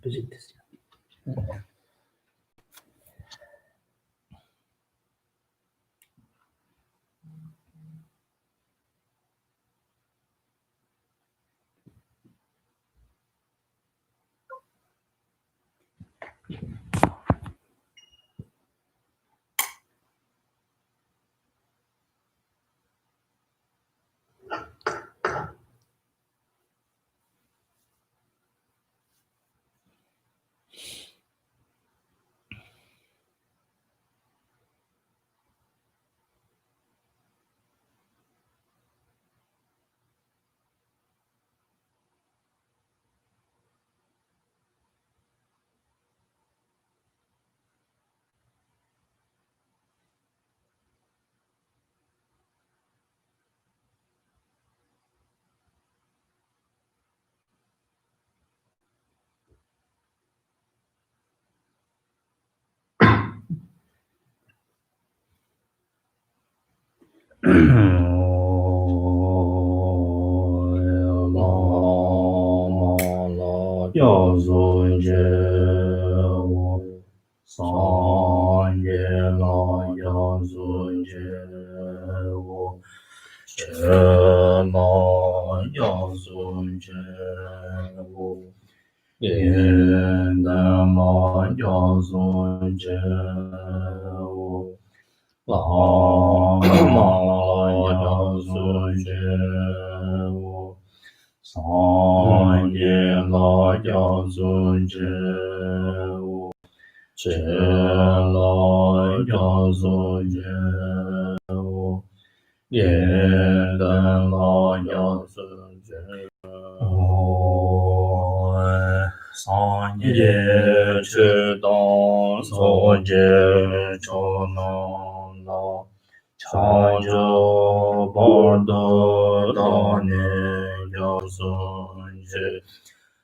oppositeですよ。要尊者我三业那要尊者我这那要尊者我连的那要尊者我拉那要尊者我三业那要尊者我这那要尊者我连的那要尊者我三业去当所见就能到长久不得当年要尊者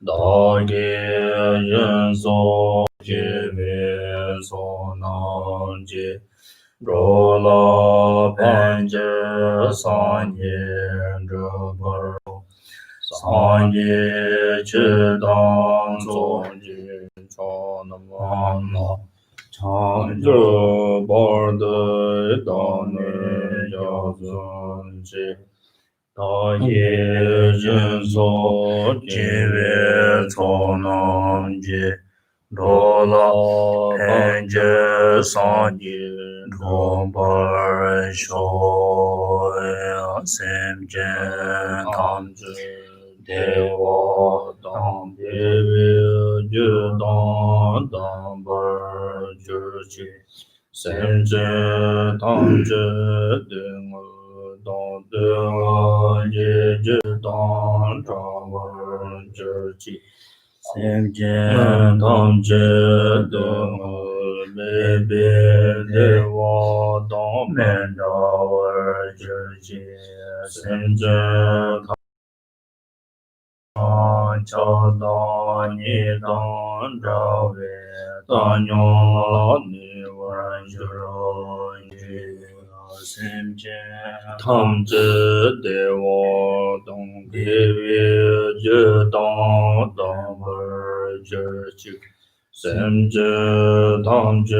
大业人所解灭所能解若拉盘结三业者不三业去当作解超那么那长久不得当年要尊者大业人所解灭所能解罗拉盘结三业若不说三界当知대화当别别当不知己三界当知定当定也知当知知己三界当知定别别的我当面着知己三界乔达尼当着为当牛老尼文学罗尼心间他知的我东地为知当当不知知心知当知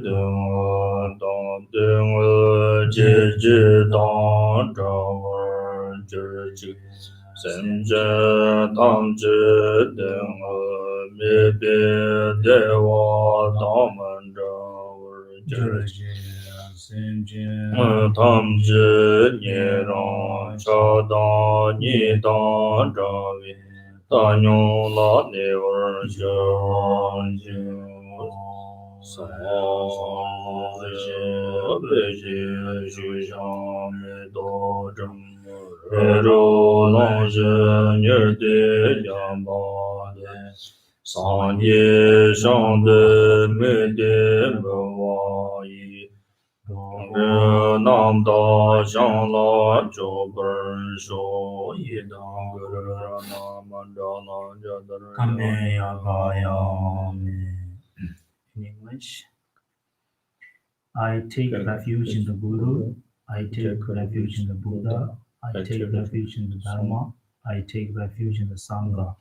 的我当的我知知当着我知知三界当知定灭别的我当门着知己三界当知涅让乔达尼当着为大牛拉尼文学就三世北京学上面多正若龙是女的两把的，三界上的美的不怀疑，南大香拉就本说一当个人那么着那着的人。阿弥呀嘎呀弥。In English, I take refuge in the Guru, I take refuge in the Buddha, I take refuge in the Dharma, I take refuge in the Sangha.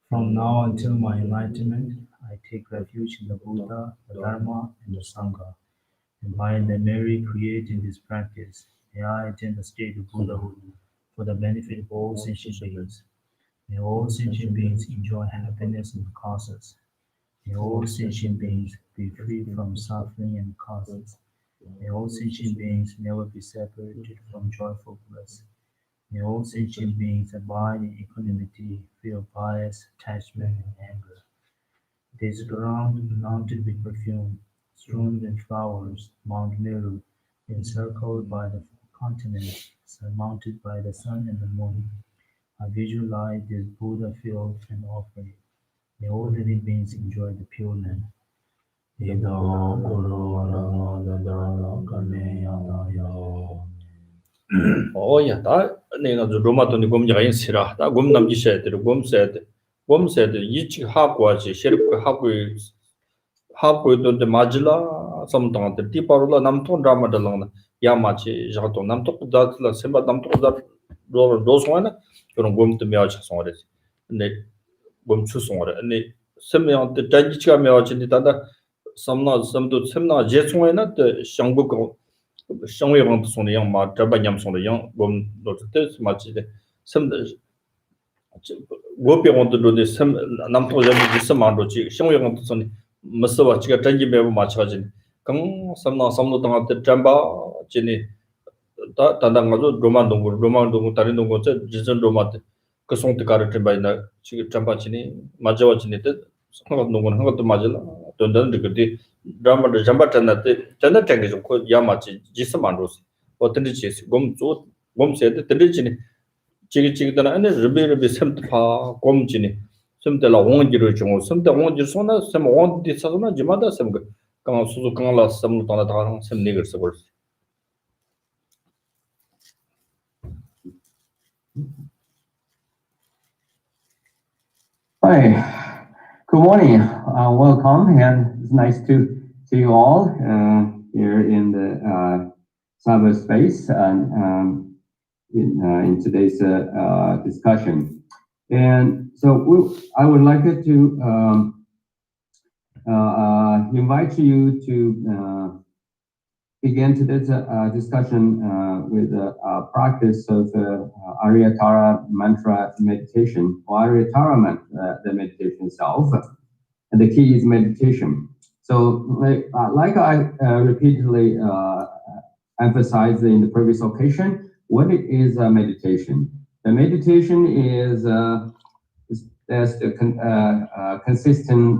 From now until my enlightenment, I take refuge in the Buddha, the Dharma, and the Sangha. And by the merit created in this practice, may I attain the state of Buddhahood for the benefit of all sentient beings. May all sentient beings enjoy happiness and causes. May all sentient beings be free from suffering and causes. May all sentient beings never be separated from joyful bliss. May all sentient beings abide in equanimity, free of bias, attachment, and anger. This ground mounted with perfume, strewn with flowers, Mount Meru, encircled by the four continents, surmounted by the sun and the moon. I visualize this Buddha field and offer it. May all living beings enjoy the pure land. 오야 다 내가 저 로마도니 곰자가 인시라 다 곰남지 셔들 곰세들 이치 하고지 셰르크 하고도 마질라 섬동한테 디파로라 남톤 드라마들랑 야마치 자도 남토 다틀라 셈바 남토 다 로송하나 그런 곰도 메아치 송어레 근데 곰추 송어레 근데 셈명한테 단지치가 메아치니 다다 섬도 셈나 제송에나 샹부고 상회방도 손에 양마 잡아냠 손에 양 곰도트 마치데 섬 고병원들도 섬 남토 잡지 섬만도지 상회방도 손에 머서와 지가 단지 매부 마찬가지 강 섬나 섬도 당한테 잠바 지니 다 단당가도 로만동고 다른 동고 저 지전 로마트 그 송트 가르트 바이나 지금 잠바치니 맞아와 지니 때 상관 동고는 한 것도 맞을라 돈다는 그때 드라마를 잠바탄나때 전화장에 좀 야마치 지스만로스 어떤지 곰세데 들리지니 지기지기다나 안에 르베르베 샘트파 곰지니 샘텔라 원지를 좀 샘텔 원지 소나 샘 원디 사나 지마다 샘 강아 수수 강라 샘로 따라 다랑 샘 네거스 벌 Hi, good morning. Welcome, and it's nice to see you all here in the cyberspace and in today's discussion. And so I would like to invite you to begin today's discussion with a practice of Aryatara mantra meditation, or Aryatara mantra, the meditation itself. And the key is meditation. So, like I repeatedly emphasized in the previous occasion, what is meditation? The meditation is consisting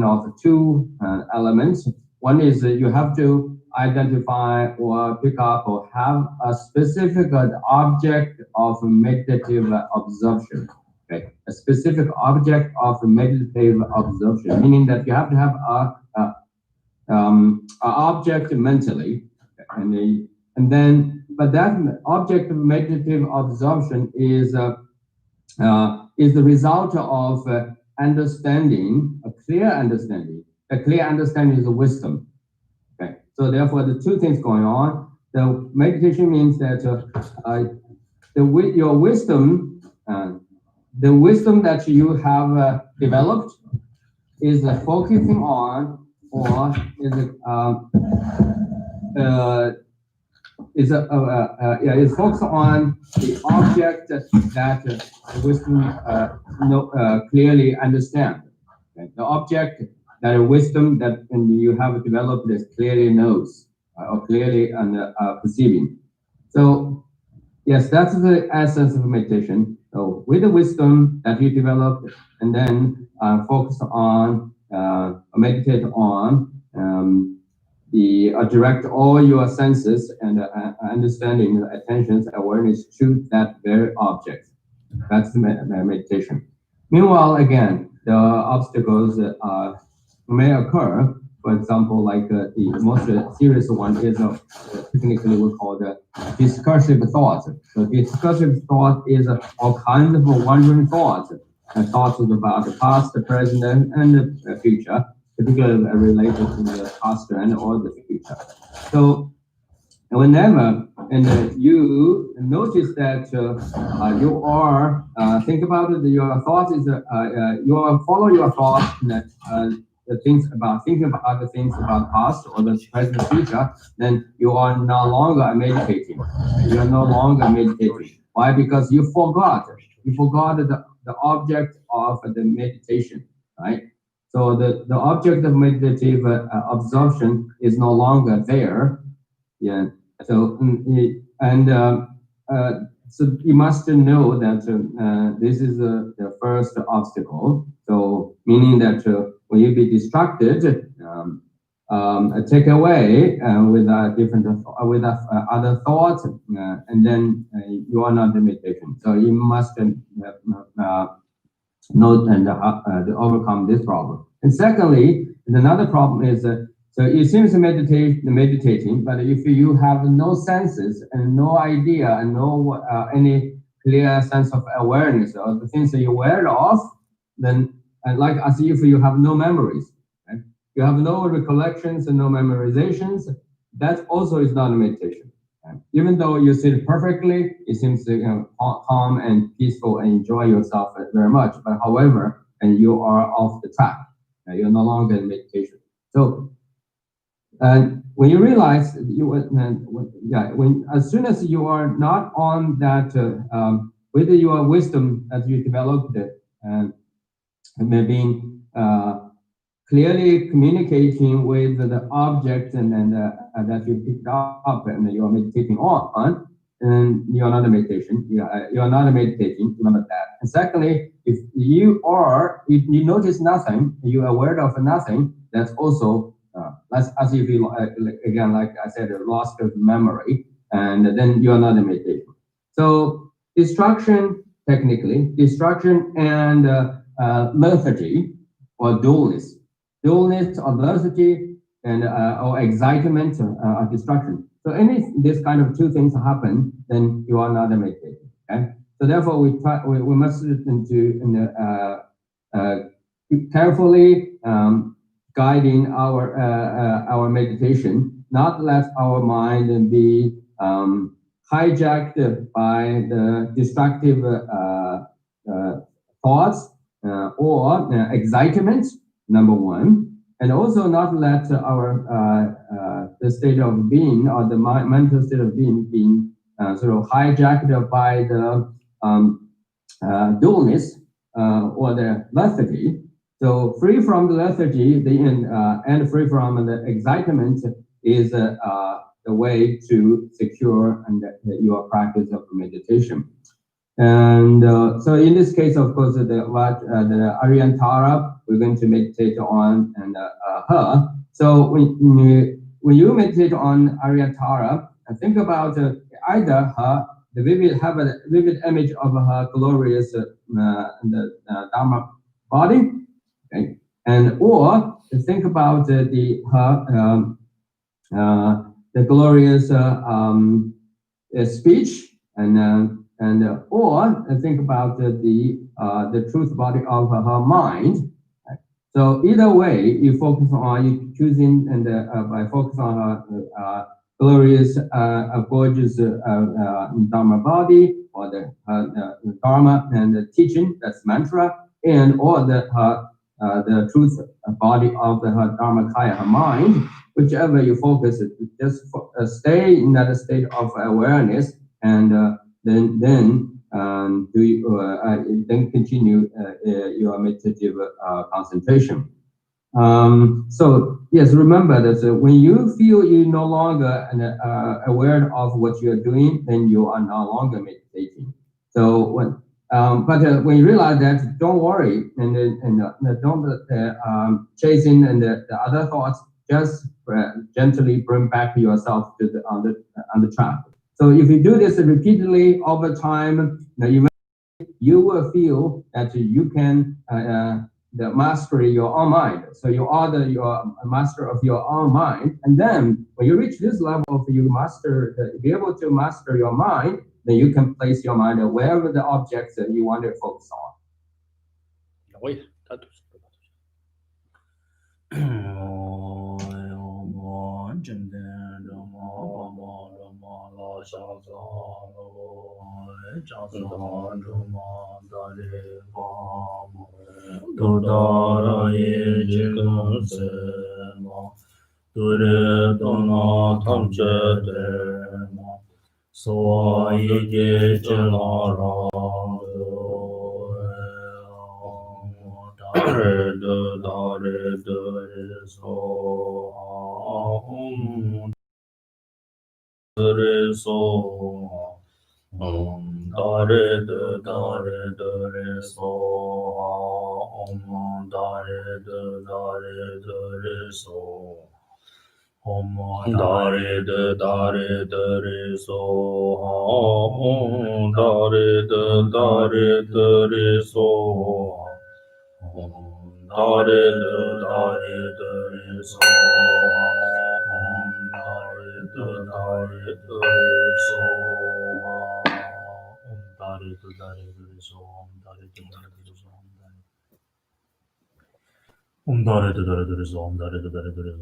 of two elements. One is you have to identify or pick up or have a specific object of meditative observation. Okay, a specific object of meditative observation, meaning that you have to have a object mentally, and then, but that object of meditative observation is the result of understanding, a clear understanding. A clear understanding is a wisdom. Okay, so therefore, the two things going on. The meditation means that your wisdom, the wisdom that you have developed, is focusing on, or is focused on the object that the wisdom clearly understand. Okay? The object that a wisdom that you have developed is clearly knows or clearly perceiving. So yes, that's the essence of meditation. So with the wisdom that you developed, and then focus on, meditate on, direct all your senses and understanding, attentions, awareness to that very object. That's the meditation. Meanwhile, again, the obstacles may occur. For example, like the most serious one is technically we call the discursive thought. So discursive thought is all kinds of wandering thoughts, thoughts about the past, the present, and the future, particularly related to the past and or the future. So And whenever you notice that you are think about it, your thought is you are follow your thoughts the things about thinking about other things about past or the present future, then you are no longer meditating. You are no longer meditating. Why? Because you forgot. You forgot the object of the meditation, right? So the object of meditative absorption is no longer there. Yeah. So so you must know that this is the first obstacle. So meaning that when you be distracted, take away with different with other thoughts, and then you are not the meditation. So you must note and to overcome this problem. And secondly, another problem is so it seems to meditating, but if you have no senses and no idea and no any clear sense of awareness of the things that you're aware of, then like as if you have no memories, right? You have no recollections and no memorizations. That also is not a meditation. Even though you sit perfectly, it seems to calm and peaceful and enjoy yourself very much. But however, and you are off the track. You're no longer in meditation. So when you realize when as soon as you are not on that with your wisdom that you developed, maybe clearly communicating with the object and that you picked up and you are meditating on, and you're not a meditation. You're not a meditating. Remember that. And secondly, if you notice nothing, you are aware of nothing. That's also that's as if you again, like I said, a loss of memory, and then you are not a meditation. So distraction, technically, distraction and lethargy or dullness, adversity, and or excitement or distraction. So any this kind of two things happen, then you are not meditating. Okay. So therefore, we must listen to carefully guiding our meditation, not let our mind be hijacked by the destructive thoughts or excitement. Number one, and also not let the state of being or the mental state of being sort of hijacked by the dullness or the lethargy. So free from the lethargy, and free from the excitement is the way to secure your practice of meditation. And so in this case, of course, the Aryantara, we're going to meditate on and her. So when you meditate on Aryantara, think about either her, have a vivid image of her glorious Dharma body, okay, and or think about the glorious speech and or think about the truth body of her mind. So either way, you focus on you choosing and by focus on her glorious, gorgeous Dharma body or the Dharma and the teaching, that's mantra, and or the truth body of her Dharmakaya, her mind. Whichever you focus, just stay in that state of awareness, and then continue your meditative concentration. So yes, remember that when you feel you no longer aware of what you are doing, then you are no longer meditating. So when you realize that, don't worry and don't chasing and the other thoughts. Just gently bring back yourself to on the track. So if you do this repeatedly over time, you will feel that you can master your own mind. So you are your master of your own mind. And then when you reach this level of be able to master your mind, then you can place your mind wherever the objects that you want to focus on. Oui, So ye chenara dare dare dare so dare so dare dare dare so dare dare dare so dare dare dare so dare dare dare so dare dare dare so dare dare dare so dare dare dare so dare dare dare so dare dare dare so dare dare dare so dare dare dare so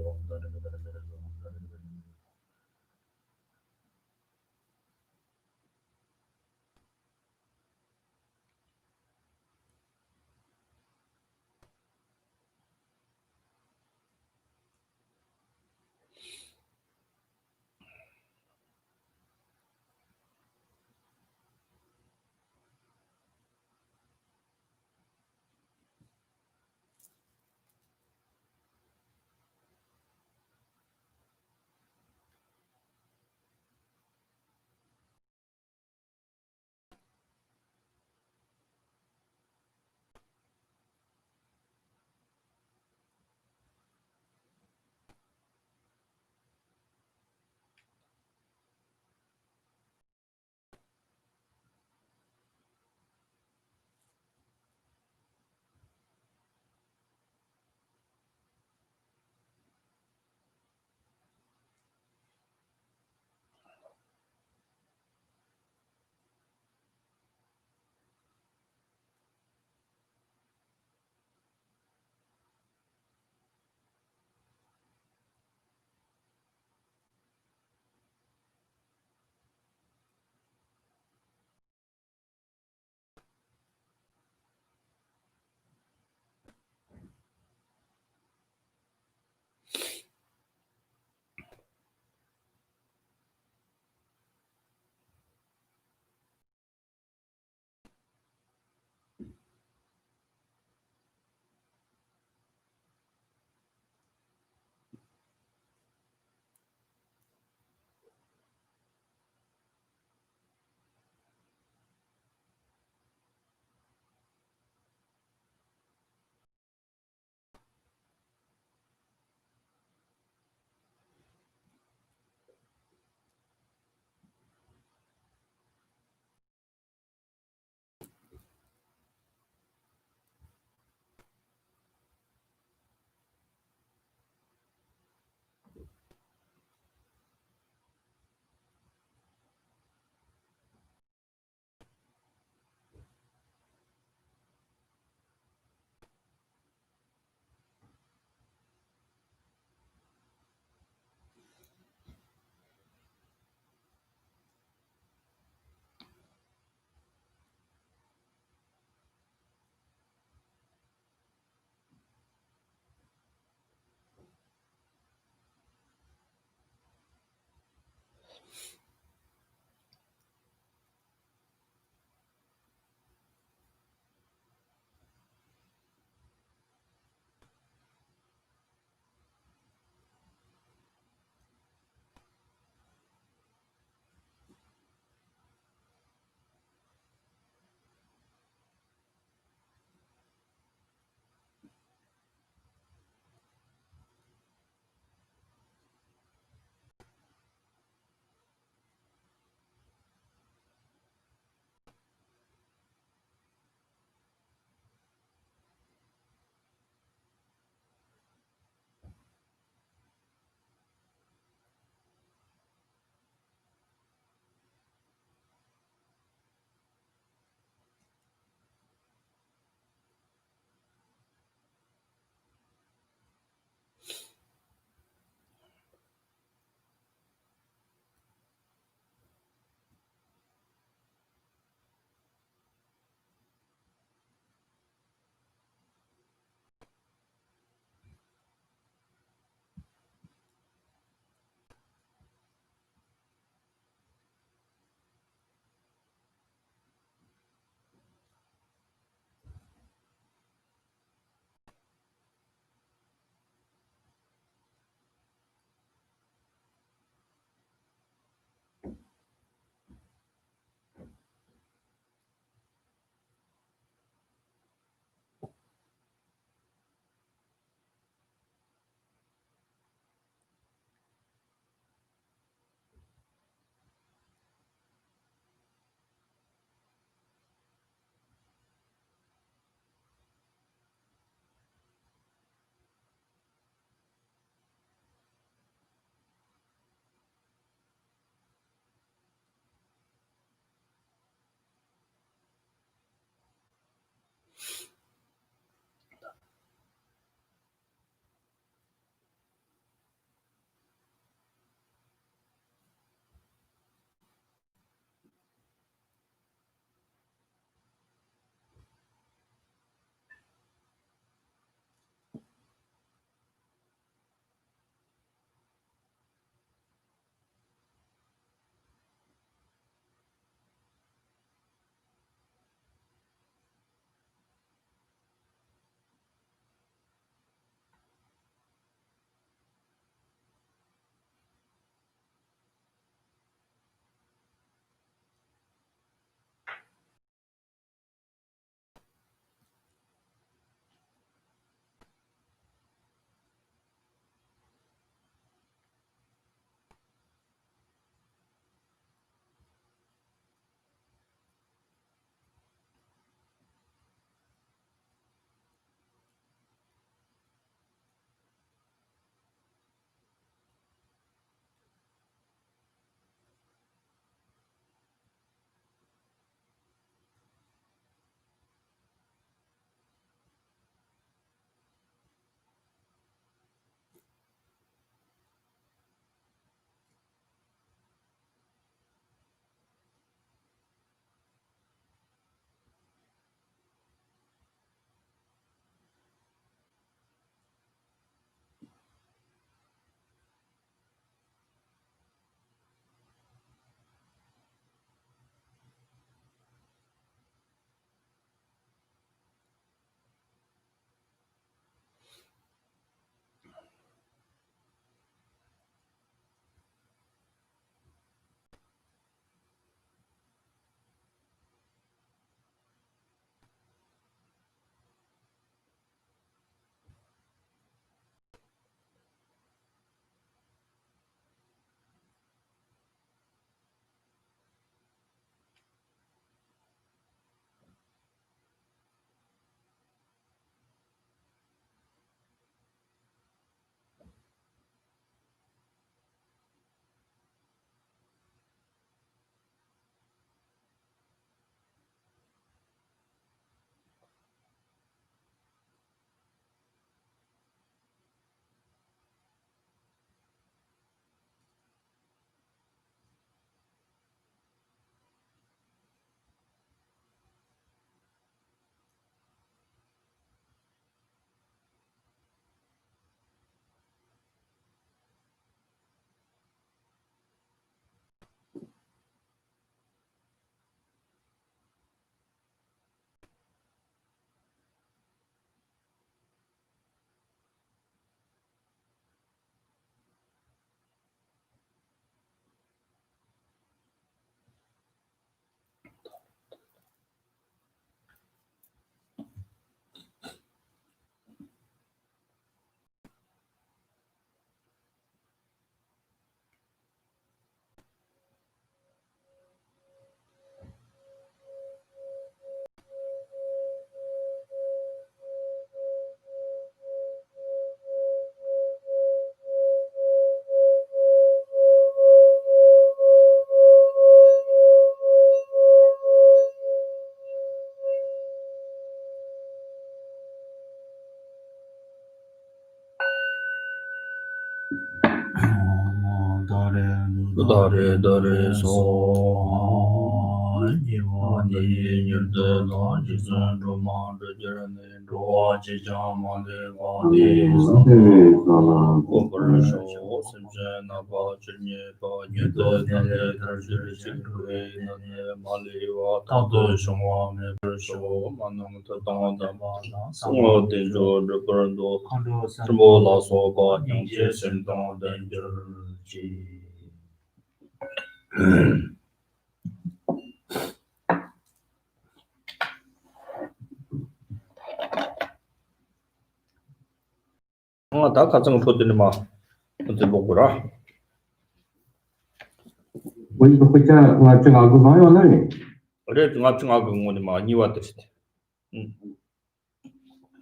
Dare dare so Nivani Nirde Lan Jizan Roman Rajarane Roa Jijama Devani Gopar Sho Simjan Napa Chirnye Pa Nyude Nane Tarjir Chikre Nane Maliwa Tante Shongwa Me Persho Manam Tatang Dama Sangwa Dejo Reparando Trimo La Soba Yangche Sentang Danger Ji 다 가정 보더니 막 어떻게 보고라. 我一个回家，我正好个朋友那里， 그래 중앙 공원이 많이 왔듯이.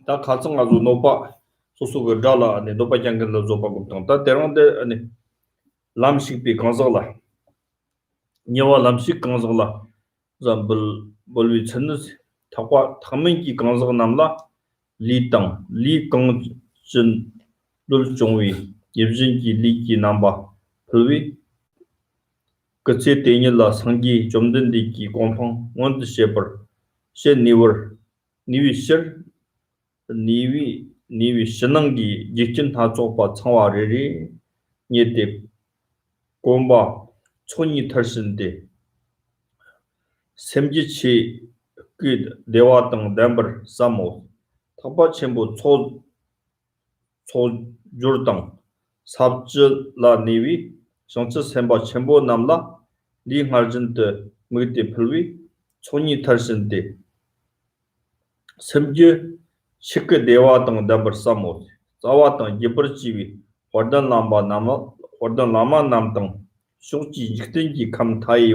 다 가정 아주 높아 소소가 달라 아니 높아 장근도 조바고 다 대런데 아니 람식비 건설라. 니와 람식 건설라. 잠불 볼위 천스 타과 타민기 건설 남라 리땅 리건진 룰종위 예진기 리기 남바 불위 그치 대니라 상기 좀든디기 공펑 원드 셰퍼 셰 니위 신앙기 직진 다 쪽바 창화리리 니데 곰바 촌이 털신데 샘지치 그 대화당 담버 사모 타바 첨부 초 조르당 삽질라 니위 정치 셈바 첨부 남라 리하진데 무이데 풀위 촌이 털신데 샘지 시크 대화당 담버 사모 자와당 예버지위 호단 라마 남당 쇼지 직등기 감 타이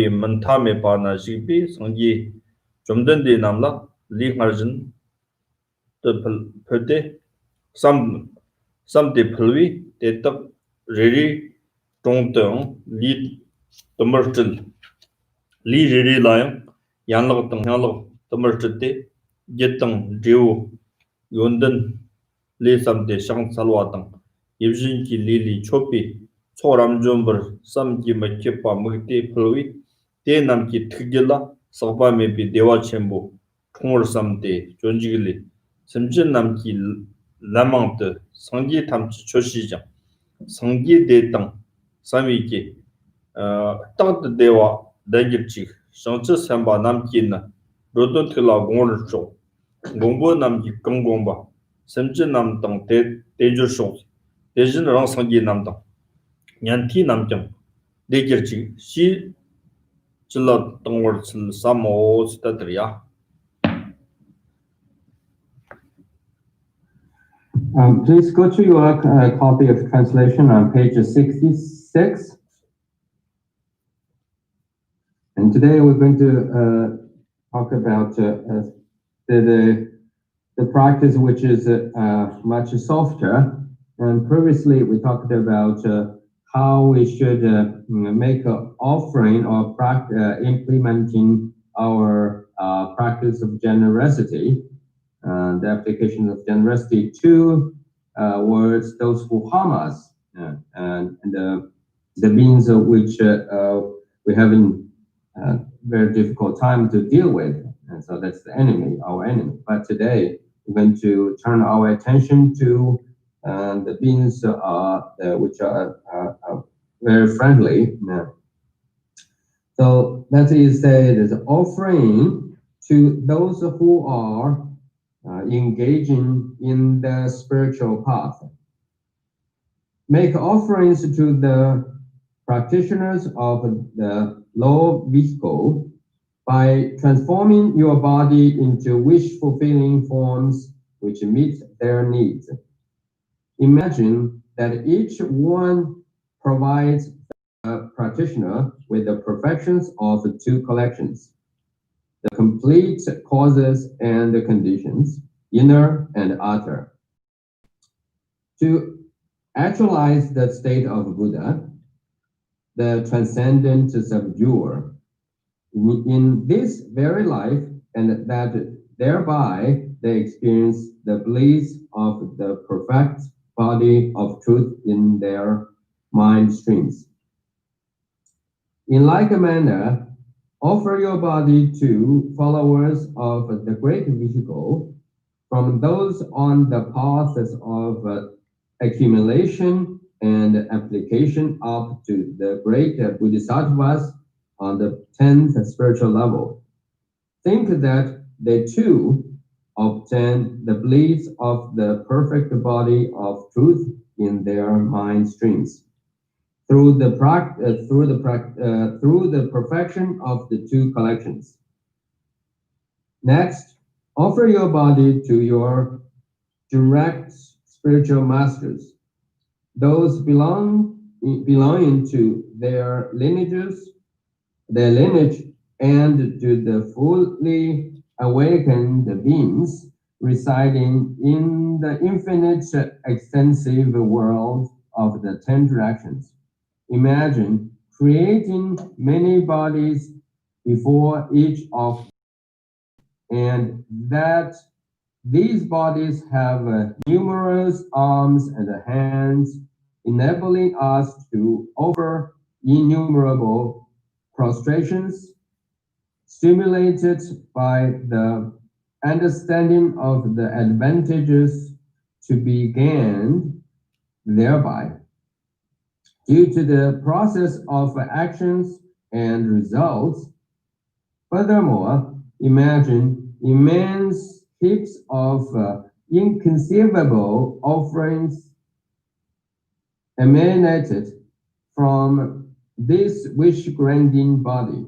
문타메 바나 시비 성기 좀든디 남라 리하진 더 퍼데 삼데 풀위 데떡 레리 동등 리 더머틀 리 레리 라용 양럭 양럭 더머틀데 제땅 제우 연든 레삼데 샹살와땅 예진기 리리 초피 초람 좀버 삼기 마케파 무티 풀위 대남기 특gel라 서바메비 대화 첨부 통월 삼데 존지길리 심진 남기 라망트 성기 탐치 초시장 성기 대땅 삼위기 땅드 대화 던집지 성치 삼바 남기나 로돈틀라 공월초 공부 남기 공공바 심진 남땅 대주쇼 대진랑 성기 남땅 냔티 남정 대결지 시 질러 동월 삼오 스타들이야. Please go to your copy of translation on page 66. And today we're going to talk about the practice which is much softer. And previously we talked about how we should make an offering or implementing our practice of generosity. The application of generosity towards those who harm us, and the means of which we have a very difficult time to deal with, and so that's the enemy, our enemy. But today we're going to turn our attention to the beings which are very friendly. So that is the offering to those who are engaging in the spiritual path. Make offerings to the practitioners of the low vehicle by transforming your body into wish-fulfilling forms which meet their needs. Imagine that each one provides a practitioner with the perfections of the two collections, the complete causes and the conditions, inner and outer. To actualize the state of Buddha, the transcendent subduer, in this very life, and that thereby they experience the bliss of the perfect body of truth in their mind streams. In like manner, offer your body to followers of the great vehicle, from those on the paths of accumulation and application up to the great bodhisattvas on the 10th spiritual level. Think that they too obtain the bliss of the perfect body of truth in their mind streams through the perfection of the two collections. Next, offer your body to your direct spiritual masters, those belonging to their lineage, and to the fully awakened beings residing in the infinite extensive world of the 10 directions. Imagine creating many bodies before each of, and that these bodies have numerous arms and hands, enabling us to offer innumerable prostrations, stimulated by the understanding of the advantages to be gained thereby. Due to the process of actions and results. Furthermore, imagine immense heaps of inconceivable offerings emanated from this wish-granting body,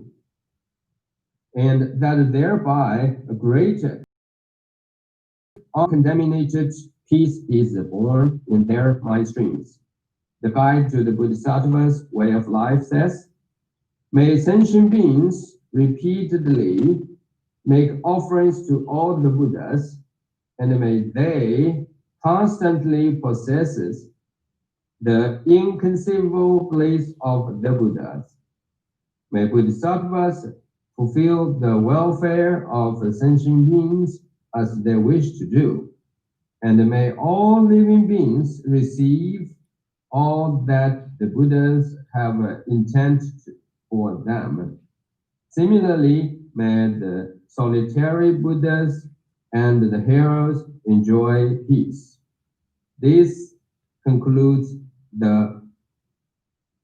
and that thereby a great uncontaminated peace is born in their mind streams. The guide to the Bodhisattva's way of life says, may sentient beings repeatedly make offerings to all the Buddhas, and may they constantly possess the inconceivable bliss of the Buddhas. May Bodhisattvas fulfill the welfare of sentient beings as they wish to do, and may all living beings receive all that the Buddhas have intended for them. Similarly, may the solitary Buddhas and the heroes enjoy peace. This concludes the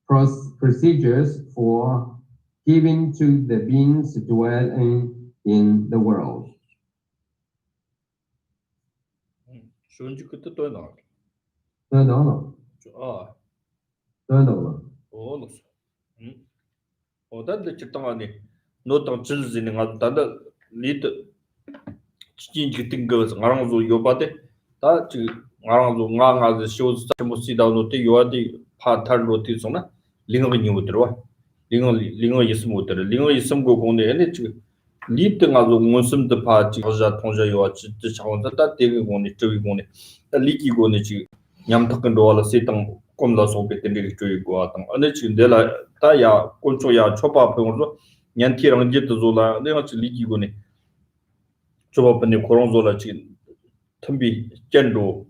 procedures for giving to the beings dwelling in the world. 顺序그때 또 나와. No. 아, No. 어, 어단데 직당하니 노당 질지는 가다다 리드 진지 띵거서 나랑도 요바데 다 지금 나랑도 나가서 쇼스 모시다노데 요아디 파탈로티 소나 링어니 못들어 링어 있으면 못들어 링어 있으면 거 공네 아니 지금 리드가도 무슨도 파지 거자 통자 요아 진짜 차원다 다 되게 공네 저기 공네 리기 공네 지금 냠탁근 로알라 세당 꼼라서 베텐리 저기고 아당 아니 지금 내가 다야 꼴초야 초바 병으로 냔티랑 짓도 졸라 내가 지금 리기 공네 초바번에 코롱졸라 지금 텀비 젠도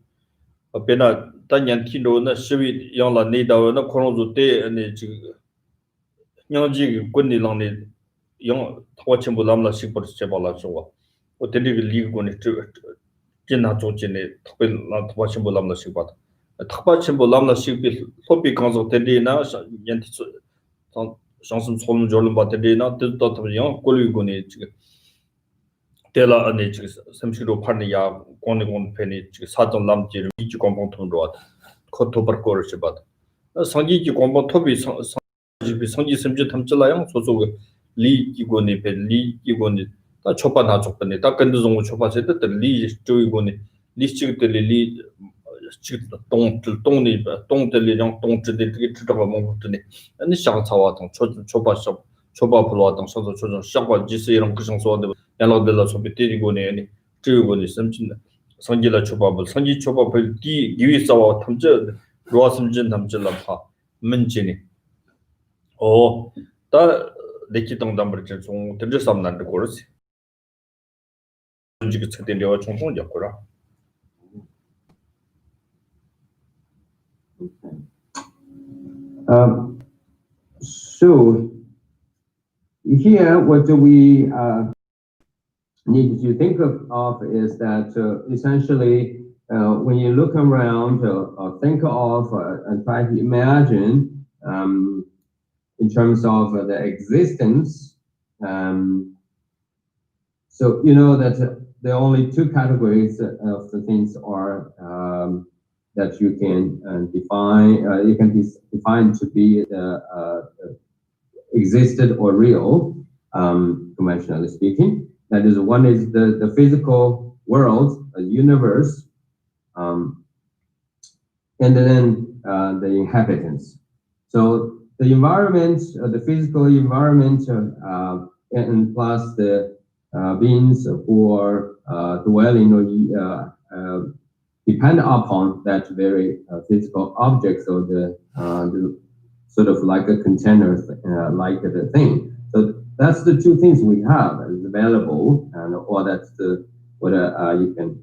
베나 단냔티로나 시비 양라 네다나 코롱조 때 아니 지금 냥지 군니랑네 영 타와침부 람라 식버 제발라 저거 어때리 리그 군네 진나 조진네 특별 타와침부 람라 식버 타와침부 람라 식비 소비 강조 때리나 냔티 상승 소름 졸음 바데리나 뜻도 영 꼴리군네 지금 텔라 안에 지금 삼시로 파니야 공내공 페니 지금 사정 남지를 미지 공방 통로 코토버코르시 받 상기지 공방 토비 상기 심지 탐질라요 소소 리 기고니 벨리 기고니 다 초반나 족반에 다 근도 종 초반에 때 리 조이고니 리스치들리 리 지금 동들리 동들리랑 동들리 되게 들어가 먹었더니 아니 상차와당 초바서 초바불와당 소소 조정 시작과 지스 이런 그 정도인데 양로들라 소비 때리고네 아니 저거니 섬진 성질라 초바불 성지 초바불 디 기위사와 탐저 로아섬진 탐질라파 문진이 다 내기동 담버지 좀 들을 수 없는 거지. 지금 책들이와 총총 잡고라. So here, what we need to think of is that essentially, when you look around or think of and try to imagine in terms of the existence, so you know that there are only two categories of the things are that you can define. You can define to be existed or real, conventionally speaking. That is, one is the physical world, a universe, and then the inhabitants. So the environment, the physical environment, and plus the beings who are dwelling or depend upon that very physical object, so the sort of like a container, like the thing. So that's the two things we have is available, and or that's the what you can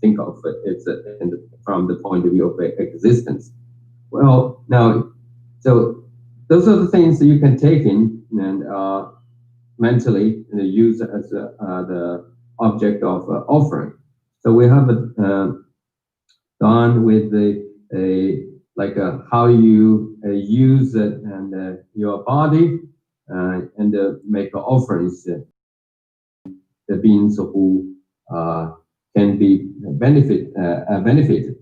think of it's from the point of view of existence. Well, now, so those are the things that you can take in and mentally and use as the object of offering. So we have gone with the like how you use it and your body and make offerings the beings who can be benefited.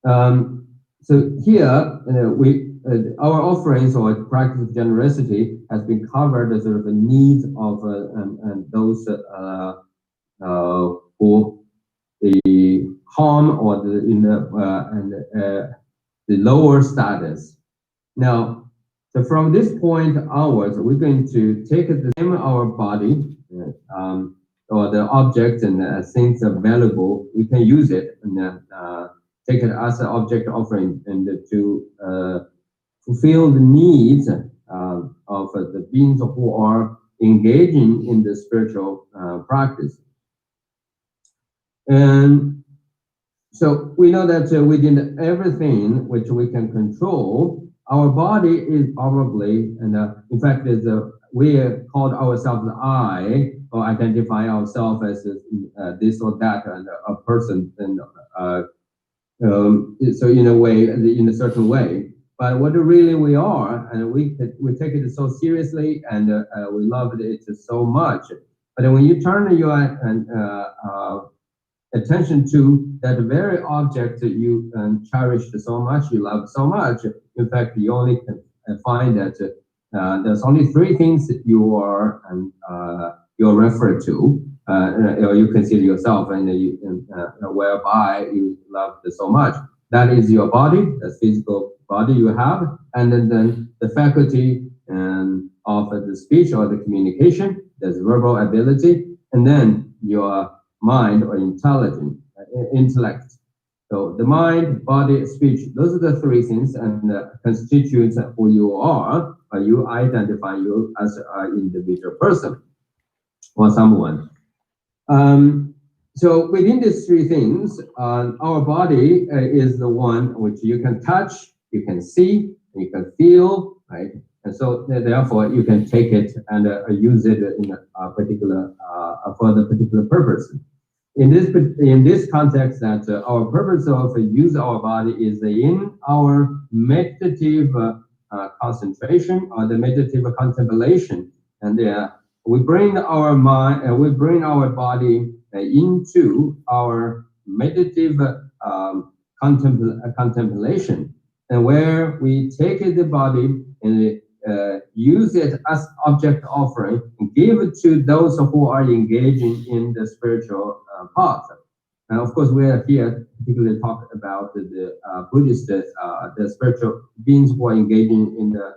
So here our offerings or practice of generosity has been covered as sort of a need of and those who the harm or the lower status. Now, so from this point onwards, we're going to take the same our body or the object and things available. We can use it and take it as an object offering and to fulfill the needs of the beings who are engaging in the spiritual practice. And so we know that within everything which we can control, our body is probably, and in fact, is we called ourselves I, or identify ourselves as this or that, and a person, and so in a way, in a certain way. But what really we are, and we take it so seriously, and we love it so much. But when you turn your attention to that very object that you cherished so much, you love so much, in fact, you only can find that there's only three things that you are you're referred to, or you consider yourself, and whereby you love it so much. That is your body, the physical body you have, and then the faculty of the speech or the communication, there's verbal ability, and then your mind or intellect. So the mind, body, speech, those are the three things and constitutes who you are, or you identify you as an individual person or someone. So within these three things, our body is the one which you can touch, you can see, you can feel, right? And so therefore you can take it and use it in a particular for the particular purpose. In this context, that our purpose of use our body is in our meditative concentration or the meditative contemplation, and we bring our mind, we bring our body into our meditative contemplation, and where we take the body and use it as object offering and give it to those who are engaging in the spiritual path. And of course, we are here particularly talk about the Buddhist, the spiritual beings who are engaging in the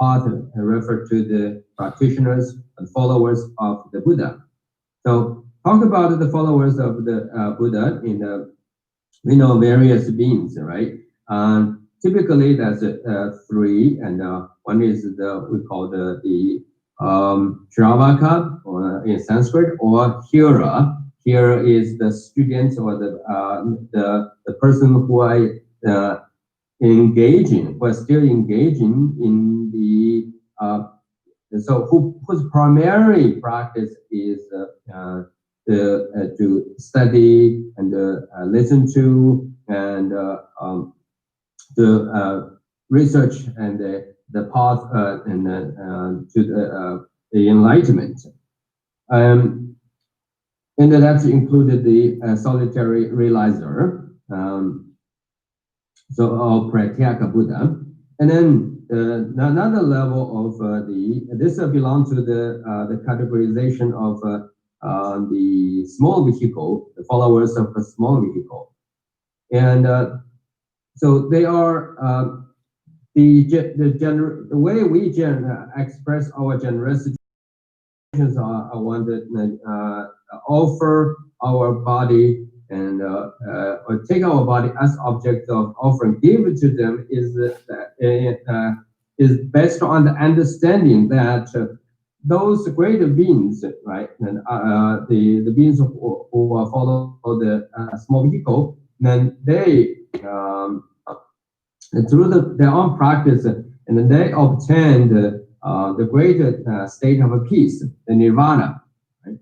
path, and refer to the practitioners and followers of the Buddha. So talk about the followers of the Buddha in we know various beings, right? Typically, there's three, and one is we call the Shravaka, or in Sanskrit, or Hira. Here is the student or the person who are engaging, who are still engaging in the whose primary practice is to study and listen to and to research and the path and to the enlightenment. And that's included the solitary realizer, so of Pratyeka Buddha. And then another level of this belongs to the categorization of the small vehicle, the followers of the small vehicle. And so they are the way we express our generosity are one that offer our body and or take our body as object of offering, give it to them is based on the understanding that those greater beings, right, and the beings who follow the small vehicle, then they through their own practice, and then they obtain the greater state of peace, the nirvana, right?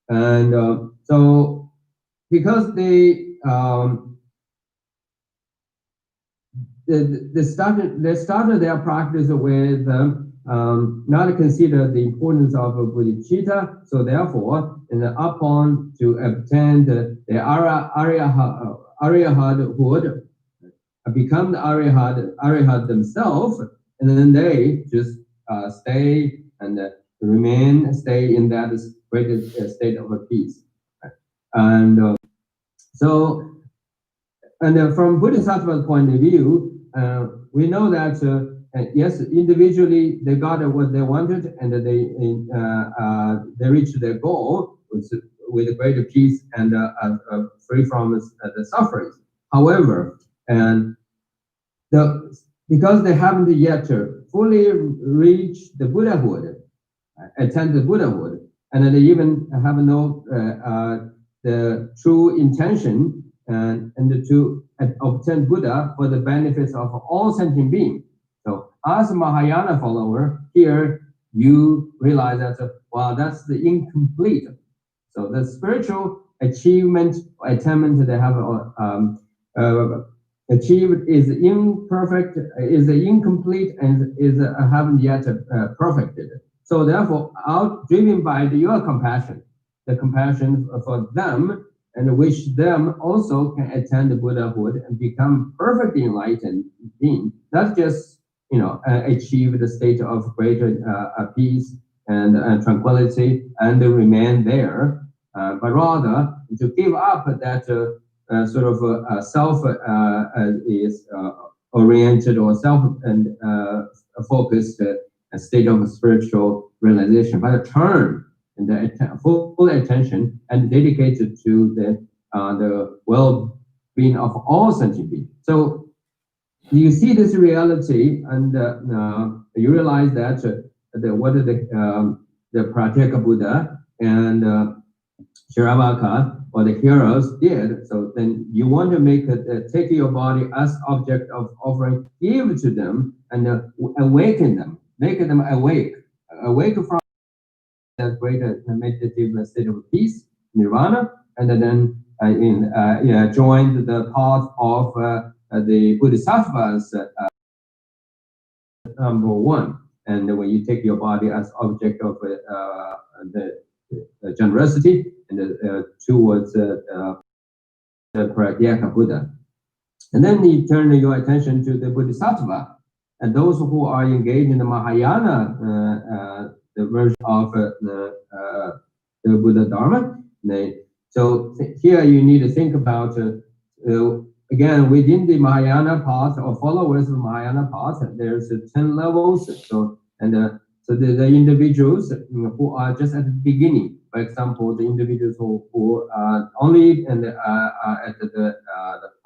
And so because they started their practice with not consider the importance of bodhicitta, so therefore, and upon to obtain the aryahathood, become the aryahat themselves, and then they just stay and stay in that great state of peace. And so, and from Bodhisattva's point of view, we know that yes, individually they got what they wanted, and they reached their goal with greater peace and free from the sufferings. However, and because they haven't yet fully reached the Buddhahood, attain the Buddhahood, and they even have no the true intention and to obtain Buddha for the benefits of all sentient beings. So as a Mahayana follower, here you realize that, wow, that's the incomplete. So the spiritual achievement, attainment they have achieved is imperfect, is incomplete, and is haven't yet perfected. So therefore, driven by your compassion, the compassion for them, and wish them also can attain the Buddhahood and become perfectly enlightened being. Not just achieve the state of greater peace and tranquility and remain there, but rather to give up that sort of self is oriented or self and focused state of spiritual realization, but turn and the full attention and dedicated to the well-being of all sentient beings. So you see this reality, and you realize that what the Pratyeka Buddha and Shiravaka or the heroes did. So then you want to take your body as object of offering, give to them, and awaken them, make them awake from that greater meditative state of peace, nirvana, and then join the path of the Bodhisattvas, number one. And when you take your body as object of the generosity and towards the Pratyeka Buddha, and then you turn your attention to the Bodhisattva, and those who are engaged in the Mahayana, the version of the Buddha Dharma. So here you need to think about again, within the Mahayana path or followers of Mahayana path, there's 10 levels. So the individuals who are just at the beginning, for example, the individuals who are only at the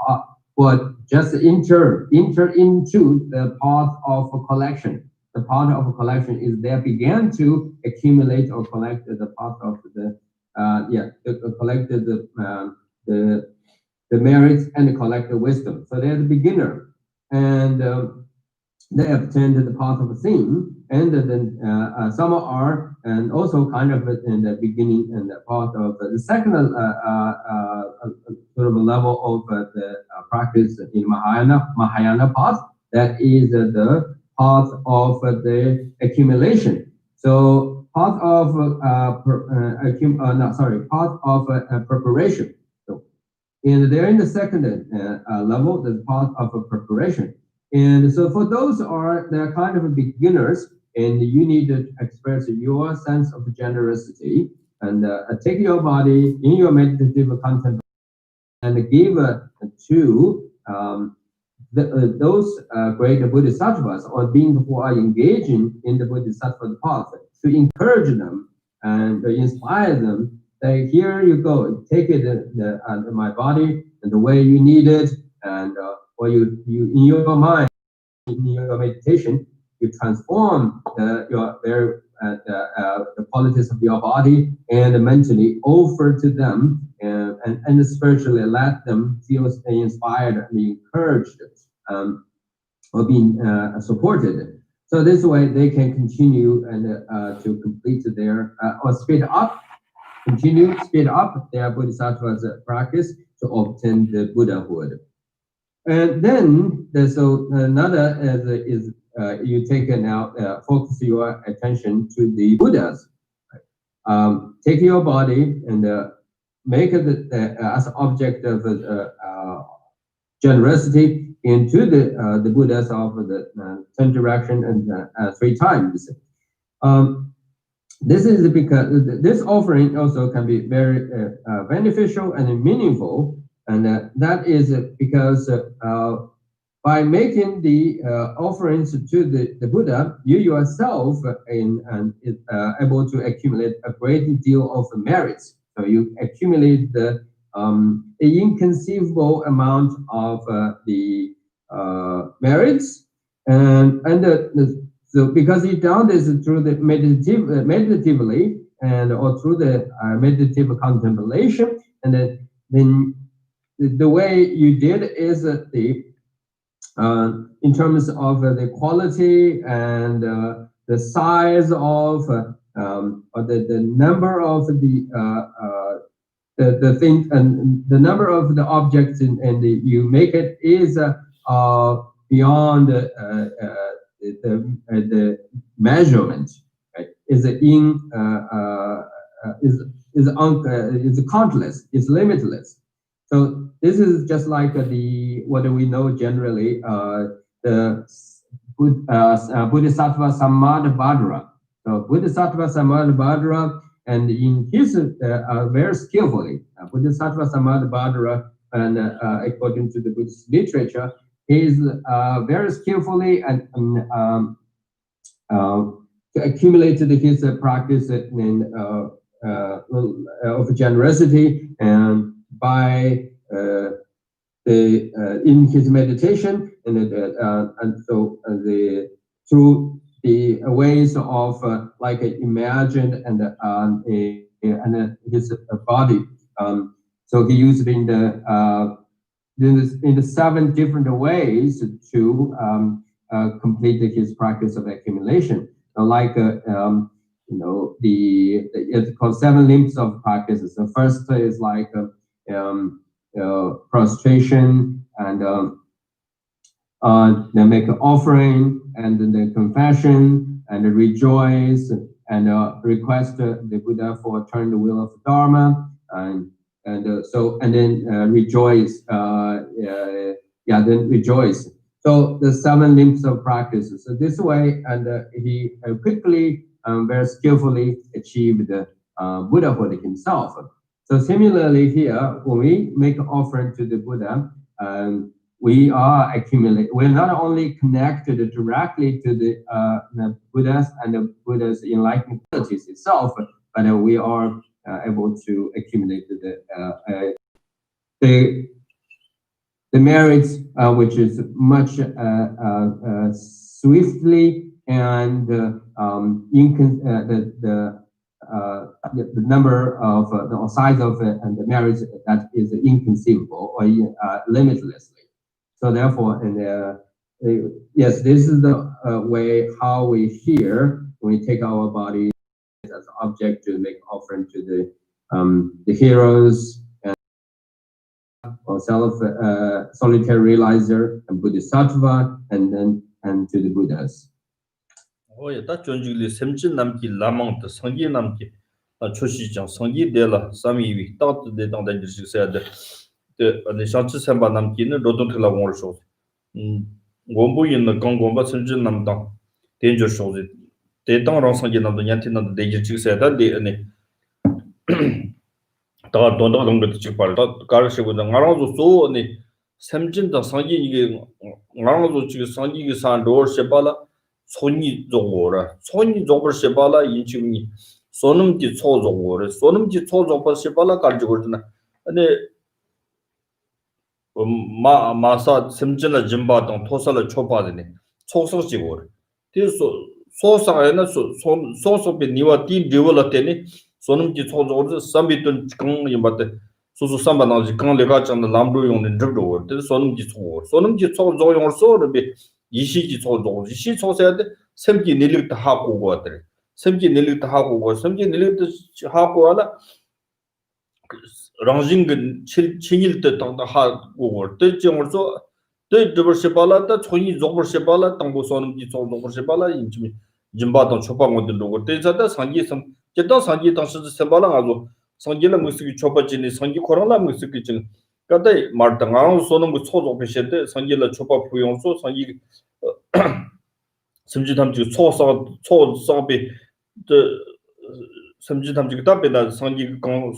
path, but just enter into the path of collection. The path of collection is they began to accumulate or collect the path of collect the merits and collect the wisdom. So they're the beginner, and they obtained the path of theme. and then some are and also kind of in the beginning and the part of the second sort of level of the practice in Mahayana path. That is the path of the accumulation. So part of part of preparation. So and they're in the second level, the part of preparation. And so for those they're kind of beginners, and you need to express your sense of generosity and take your body in your meditative contemplation and give to those great bodhisattvas or beings who are engaging in the bodhisattva path, to encourage them and inspire them. Say, here you go, take it my body and the way you need it, and or you in your mind, in your meditation, you transform the qualities of your body and mentally offer to them, and spiritually let them feel inspired and encouraged, or being supported. So this way they can continue and to complete their or speed up their bodhisattva's practice to obtain the Buddhahood. And then there's another is you take now focus your attention to the Buddhas. Take your body and make it as object of generosity into the Buddhas of the 10 direction and 3 times. This is because this offering also can be very beneficial and meaningful, and that is because by making the offerings to the Buddha, you yourself is able to accumulate a great deal of merits. So you accumulate the inconceivable amount of the merits, and so because you've done this through the meditatively and or through the meditative contemplation, and then the way you did is in terms of the quality and the size of or the number of the thing and the number of the objects and you make it is beyond the measurement, right? Is countless, is limitless. So this is just like what we know generally, the Bodhisattva Samadbhadra. So Bodhisattva Samadbhadra, and in his very skillfully, Bodhisattva Samadbhadra, and according to the Buddhist literature, is very skillfully and accumulated his practice of generosity, and by in his meditation, and so through the ways of like imagined and his body. So he used in the 7 different ways to complete his practice of accumulation. Like it's called 7 limbs of practices. The first is like prostration, and then make an offering, and then the confession, and rejoice, and request the Buddha for turn the wheel of Dharma, and then rejoice. Then rejoice. So the 7 limbs of practices. So this way, and he quickly, very skillfully achieved Buddhahood himself. So similarly here, when we make an offering to the Buddha, we are accumulating. We're not only connected directly to the Buddhas and the Buddha's enlightenment qualities itself, but we are able to accumulate the merits, which is much swiftly, and the number of the size of and the merits that is inconceivable or limitlessly. So therefore, and yes, this is the way how we hear when we take our body as object to make offering to the heroes and or solitary realizer and Bodhisattva and to the Buddhas. 다 존직리 샘진 남기 라망도 성기 남기 초시장 성기 되라 삼이위 따뜻데 당단지 식사야데 네 샤츠 샘바 남기는 로동틀라 원쇼 원부 있는 강공바 샘진 남당 대저 쇼지 대당랑 성기 남도 얀티는 대지 식사야다 네 다 돈도 그 직발다 가르시고는 나랑도 소니 샘진다 성기 이게 나랑도 지금 성기가 산도 셰발라 손이 조고라 손이 조버 셰발라 인치니 소놈지 초조고라 소놈지 초조버 셰발라 가지고 있나 근데 마사 샘진라 짐바동 토살라 초바드네 초소지고 그래서 소상에는 소소비 니와 디 디벨롭테니 소놈지 초조고 삼비던 강이 맞대 소소 삼바나지 강레가 장의 람도 용는 접도 그래서 소놈지 초조 용을 소르비 이시지 초조 이시 초세야 돼 샘기 내리다 하고 거들 샘기 내리다 하고 하라 랑징근 친일 때 당다 하고 때 정으로서 때 드버시발라다 총이 조버시발라 당고 소놈지 조버시발라 인지 짐바던 초방원들로 때자다 상기성 제도 상기 당시 세발라 가지고 상기는 무스기 초바진이 상기 코로나 무스기 진 그때 말당하고 소놈 그 초조베시데 상기를 초바 부용소 상기 섬지담지 초사비 섬지담지 답변다 상기 강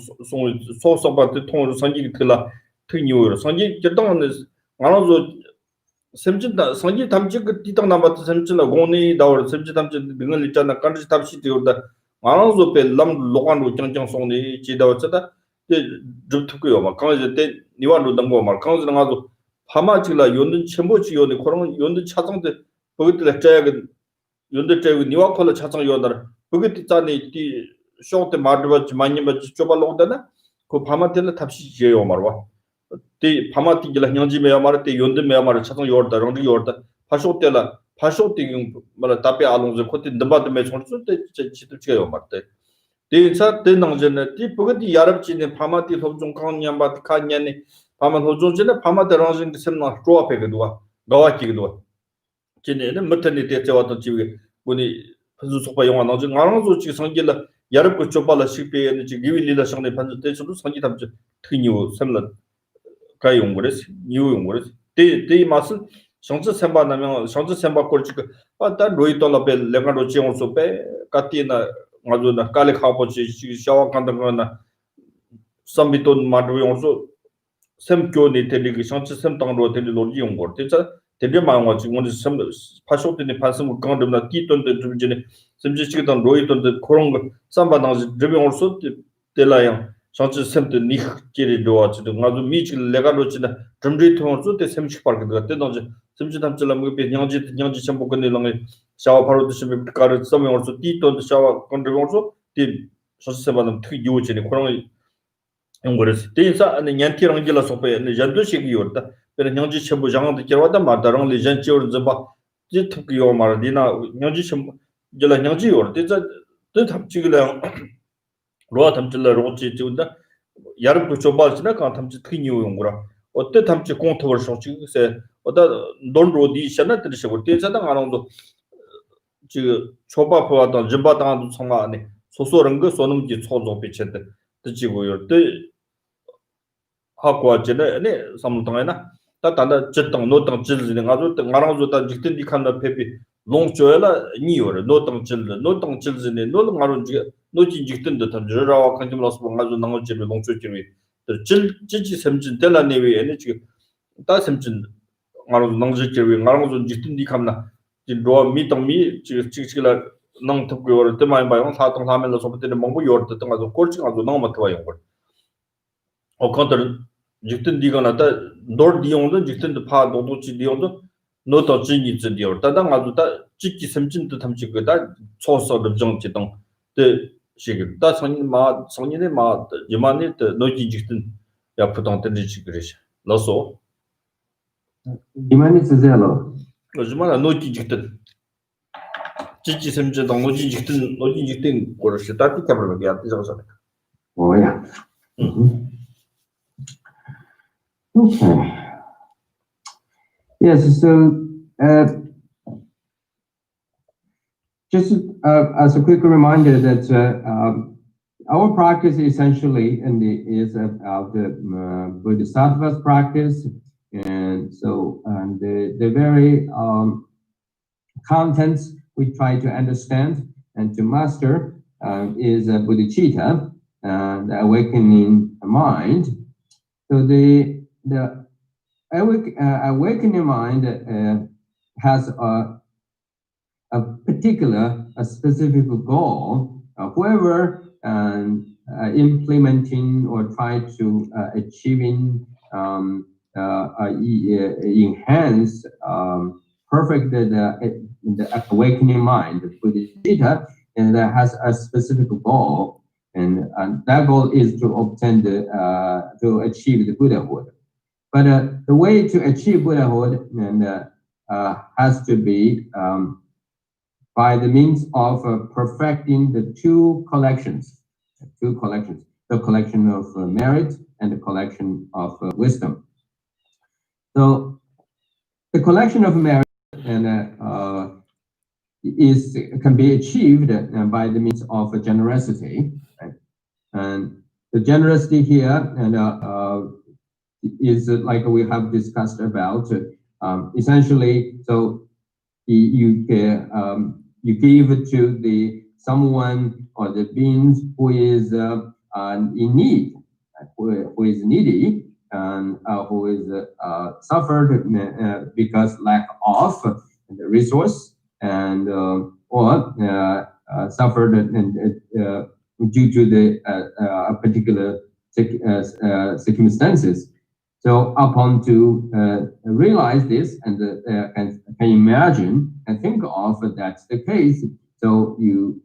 소소바데 통으로 상기 들라 특유로 상기 결정하는 알아서 섬지다 상기 담지 그 뒤당 남았다 섬지나 공이 나올 섬지담지 능을 있잖아 간지 답시 되었다 알아서 벨람 로간로 정정 송니 지다왔다 좀 듣고요 막 강제 때 니와로 당고 말 강제는 가서 파마지라 연든 첨보지 연의 그런 연든 차정데 거기들 자야가 연든 자고 니와콜라 차정 연다 거기 있잖니 디 쇼트 마드바지 많이 맞지 좁발로다나 그 파마텔라 탑시 지요 말와 디 파마티기라 형지메야 말때 연든 메야 말 차정 요르다 런디 요르다 파쇼텔라 파쇼티 말 답에 알롱즈 코티 넘바드 메 손수 때 지도지요 말때 대사 대낭전에 디부디 야랍지네 파마티 호종 강년바티 칸년네 파마 호종전에 파마데랑진 sem나 조합해거든요. 나와기거든요. 진에는 못한데 대체와도 지금 보니 무슨 속바 영화 나중 알아서 지금 성질라 야랍고 좁발라 식비에 지금 기빌리라 상내 반주 대처도 성기 담지 특이요 sem나 가용 거래서 이용 거래서 대 맛은 성지 sem바나면 성지 sem바 꼴지가 아다 로이돌라벨 레가로 지용소베 까티나 아주나 칼레 카포치 샤와 간다거나 삼비톤 마드용소 샘교니 텔리기 상치 샘당로 텔리 로지 용거 대자 텔리 마용아 지금 오늘 샘 파쇼트니 파스무 강덤나 티톤데 주진에 샘지치던 로이톤데 그런 거 삼바당지 드병올소 텔라양 상치 샘도 니 끼리 도와지도 아주 미치 레가로치나 점리통올소 테 샘식 파르게 같대던지 샘지 담질라 뭐 냥지 샘보 건네랑에 샤와 바로 드시면 가르 섬용올소 티톤데 샤와 건드용올소 티 소스세바는 특 요지네 그런 용거레스 대사 아니 냔티랑 길라 소페 네 잔도식이 요르다 베네 냥지 쳔부 장한테 겨와다 마다랑 리젠치 요르즈바 지 특기요 마르디나 냥지 쳔부 길라 냥지 요르 대자 대 탑지글랑 로아 탐질라 로치 지운다 야르부 조바스나 칸 탐지 특이요 용거라 어때 탐지 공토버 쇼치세 어다 돈로디 샤나 드르시고 대자당 안온도 지금 초바포와도 짐바당도 성가 안에 소소런 거 소놈지 초조 비쳤대 지고요. 때 학과제네 네 삼동에나 따단다 jet당 노당 질리는 아주 나랑도 다 직진디 칸다 페피 롱조엘라 니요르 노당 질리네 노는 마론지 노진 직진도 던저라와 칸dim라스 봉가주 나오지르 롱조지르 질지지 샘진 텔라네위 에너지 다 샘진 마론 낭지지르 나랑도 직진디 칸나 진로 미동미 지지라 능 특고요 때만 봐요 사동 사면서 소부터는 뭔고 요르다 등가서 꼴찌가도 너무 많다 용거 컨트롤 직든 디가나다 노르 디용도 직든도 파 노도치 디용도 노도 진이 진디요 다당 아주 다 직기 섬진도 탐지거다 초소를 정지동 때 시기 다 성인의 마 이만이 노지 직든 야프동 때리지 그러시 러소 이만이 쓰세요. 요즘은 노지 직든 지지 샘제동 노지 직든 거를 따뜻 해버리면 게 앞에서 Oh, yeah. Okay. Yes, so just as a quick reminder that our practice essentially is about the Bodhisattva's practice, and so the very contents we try to understand and to master is bodhicitta, the awakening mind. So the awakening mind has a particular, a specific goal. Whoever implementing or try to achieving enhance perfect the awakening mind, bodhicitta, and that has a specific goal, and that goal is to obtain to achieve the Buddhahood. But the way to achieve Buddhahood and has to be by the means of perfecting the two collections, the collection of merit and the collection of wisdom. So the collection of merit and can be achieved by the means of generosity, right? And the generosity here and is like we have discussed about essentially. So you give to the someone or the beings who is in need, who is needy, and who is suffered because lack of the resource, and or suffered due to the particular circumstances. So upon to realize this and can imagine and think of that's the case, so you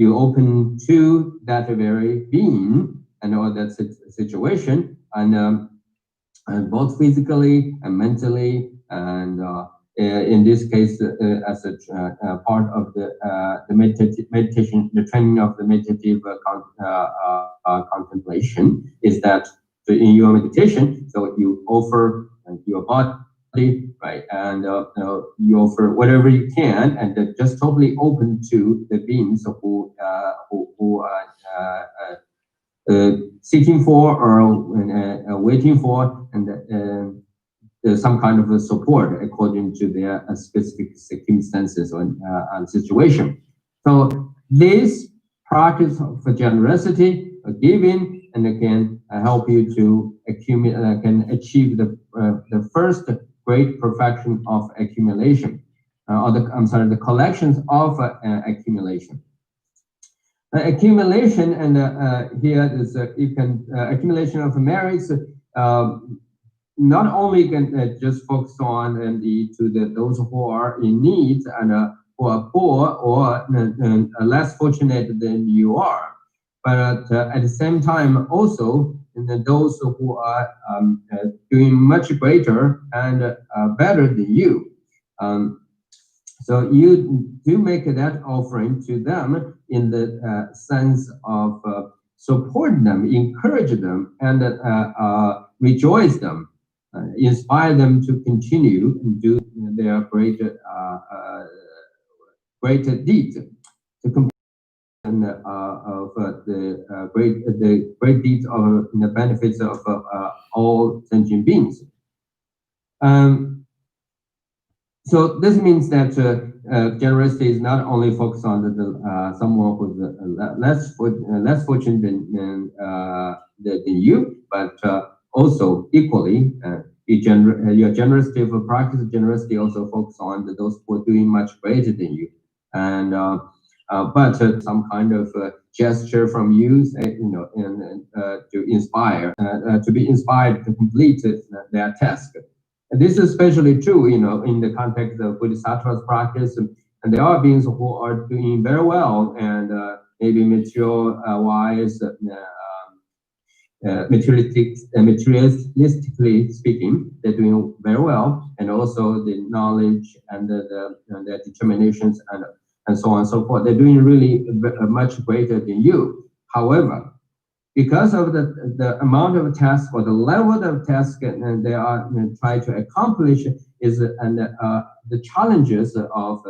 open to that very being and all that situation, and both physically and mentally, and in this case as a part of the meditation, the training of the meditative contemplation is that. So in your meditation, so you offer your body, right, and you offer whatever you can, and just totally open to the beings who are seeking for or waiting for, and some kind of a support according to their specific circumstances or situation. So this practice for generosity, giving, and it can help you to accumulate, can achieve the first great perfection of accumulation, or the collections of accumulation. Accumulation, and here is you can accumulation of merits. Not only can just focus on those who are in need and who are poor or less fortunate than you are, but at the same time also those who are doing much greater and better than you. So you do make that offering to them in the sense of support them, encourage them, and rejoice them, inspire them to continue and do their great deeds, to complete of the great deeds of the benefits of all sentient beings. So this means that generosity is not only focused on someone who's less fortunate than you, but also equally, your generosity for practice of generosity also focus on those who are doing much greater than you, and but some kind of gesture from you, and to inspire, to be inspired to complete their task. And this is especially true, in the context of Bodhisattva's practice, and there are beings who are doing very well and maybe mature, wise, materialistically speaking, they're doing very well, and also the knowledge and the determinations and so on and so forth. They're doing really much greater than you. However, because of the amount of task or the level of task and they are trying to accomplish is the challenges of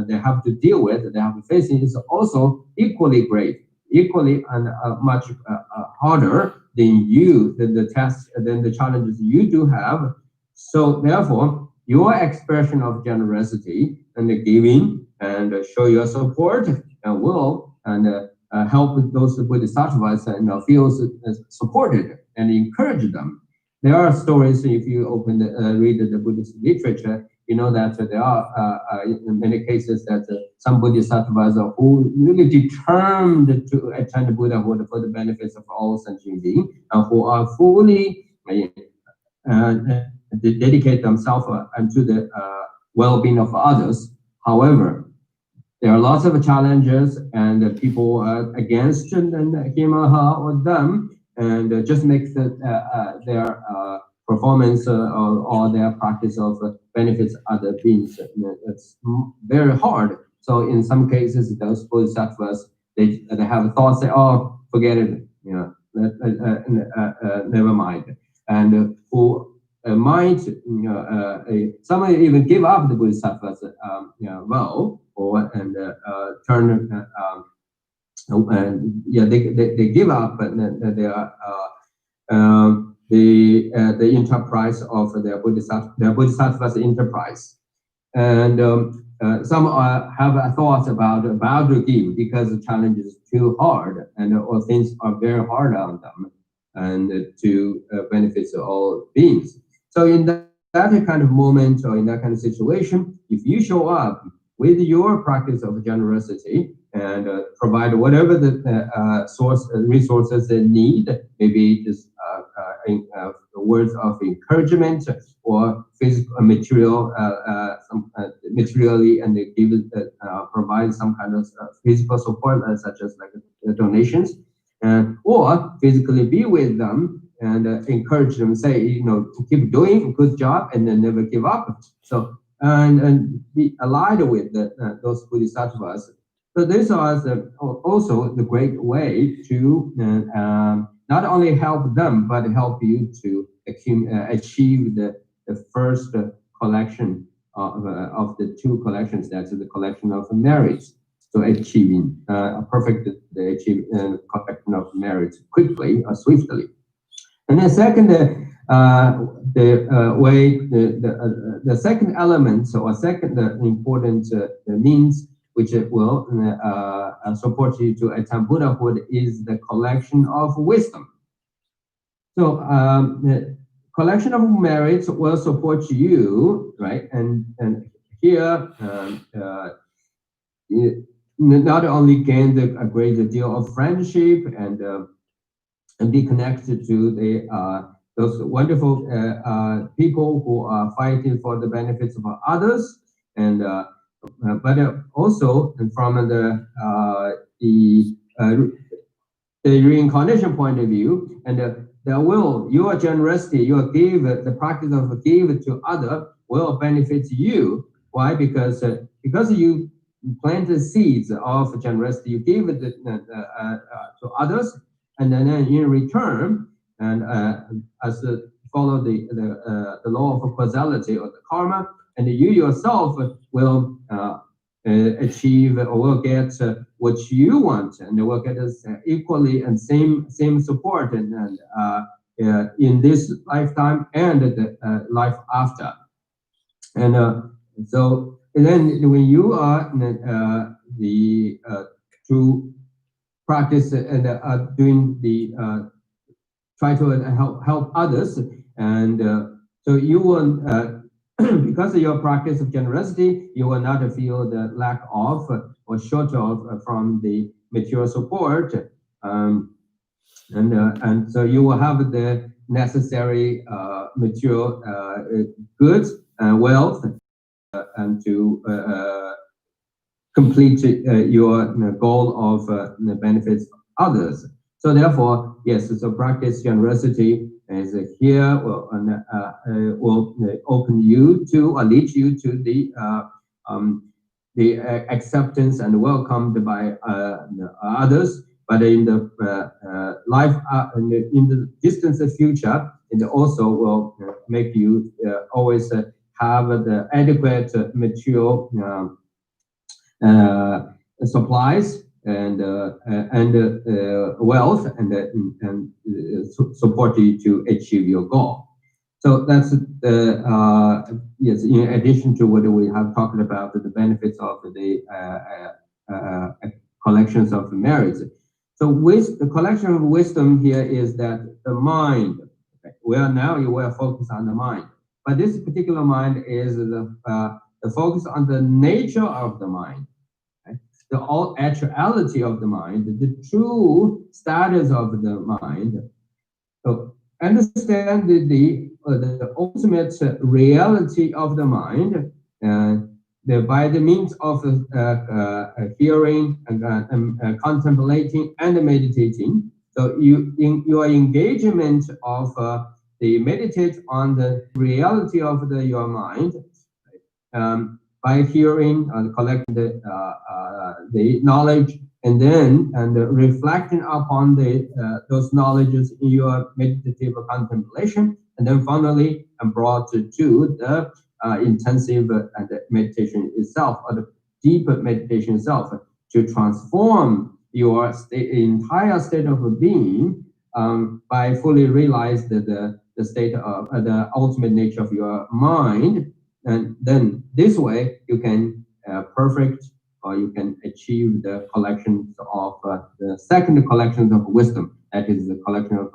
they have to deal with, they have to face is also equally great, equally and much harder than the tasks, than the challenges you do have. So therefore, your expression of generosity and the giving and show your support and will and help those bodhisattvas and feel supported and encourage them. There are stories, if you read the Buddhist literature, you know that there are in many cases that some bodhisattvas are who really determined to attend Buddhahood for the benefits of all sentient beings, who are fully dedicate themselves to the well-being of others. However, there are lots of challenges and people are against him or her or them, and just makes their performance or their practice of benefits other beings. It's very hard. So in some cases, those bodhisattvas, they have thoughts, say, oh, forget it, never mind. And who might, some even give up the bodhisattvas, turn, they give up the enterprise of their bodhisattva's enterprise, and some have thoughts about to give because the challenge is too hard or things are very hard on them and to benefits all beings. So in that kind of moment or in that kind of situation, if you show up with your practice of generosity and provide whatever the resources they need, maybe it is words of encouragement or physical, materially, and they give provide some kind of physical support, such as like donations, or physically be with them and encourage them, say, to keep doing a good job and then never give up. So and be aligned with those bodhisattvas. So this was also the great way to not only help them, but help you to achieve the first collection of the two collections. That's the collection of merits. So achieving collection of merits quickly or swiftly. And then second, the second element or second important means which will support you to attain Buddhahood is the collection of wisdom. So the collection of merits will support you, right? And here not only gain a great deal of friendship and be connected to those wonderful people who are fighting for the benefits of others, and but also from the reincarnation point of view, and your generosity, the practice of give to other will benefit you. Why? Because you plant the seeds of generosity, you give it to others, and then in return, and as follow the law of causality or the karma, and you yourself will achieve or will get what you want, and will get equally and same support and in this lifetime and the life after. And so and then when you are to practice and doing the try to help others, and so you will because of your practice of generosity, you will not feel the lack of or short of from the material support, and so you will have the necessary material goods and wealth and to complete your goal of the benefits others. So therefore, yes, so practice generosity is here will open you to or lead you to the acceptance and welcomed by others. But in the life in the distant future, it also will make you always have the adequate material supplies and wealth and support you to achieve your goal. So that's yes. In addition to what we have talked about, the benefits of the collections of merits. So with the collection of wisdom here is that the mind. Okay, we are focused on the mind, but this particular mind is the focus on the nature of the mind, okay? The all actuality of the mind, the true status of the mind. So understand the ultimate reality of the mind by the means of hearing and contemplating and meditating. So your engagement of the meditate on the reality of your mind by hearing and collecting the knowledge and then reflecting upon those knowledges in your meditative contemplation, and then finally brought to the intensive meditation itself, or the deep meditation itself, to transform your entire state of being by fully realize the state of the ultimate nature of your mind, and then this way you can perfect or you can achieve the collections of the second collection of wisdom. That is the collection of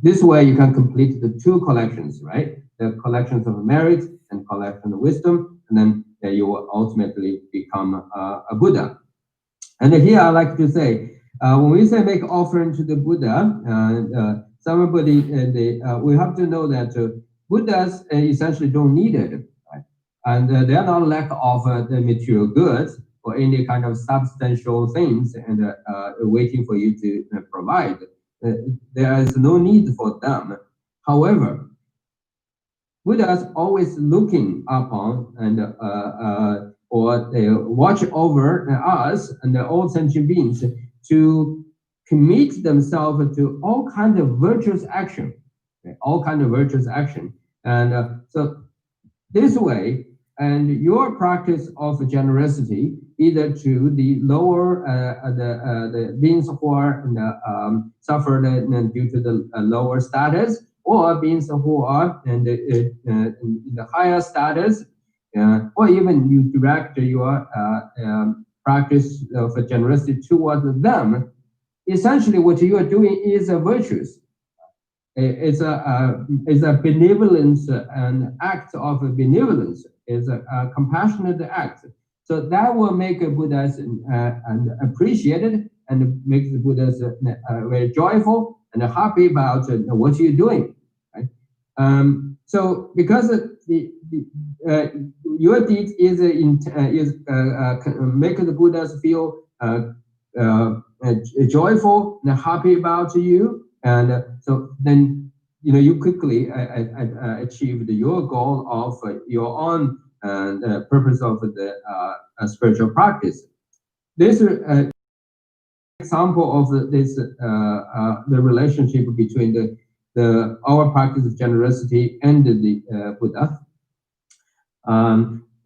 this way you can complete the two collections, right? The collections of merit and collection of wisdom, and then you will ultimately become a Buddha. And here I like to say, when we say make offering to the Buddha, we have to know that Buddhas essentially don't need it, right? And they are not lack of the material goods or any kind of substantial things and waiting for you to provide. There is no need for them. However, Buddhas always looking upon and or they watch over us and all sentient beings to commit themselves to all kinds of virtuous action, okay? All kinds of virtuous action. And so this way, and your practice of generosity, either to the lower the beings who are suffered due to the lower status, or beings who are in the higher status, or even you direct your practice of generosity towards them. Essentially, what you are doing is a virtuous. It's a benevolence, an act of benevolence. Is a compassionate act. So that will make Buddhas appreciated and make the Buddhas very joyful and happy about what you're doing. Right? So because your deed is make the Buddhas feel joyful and happy about you, and so then you quickly achieved your goal of your own purpose of the spiritual practice. This example of this the relationship between our practice of generosity and the Buddha.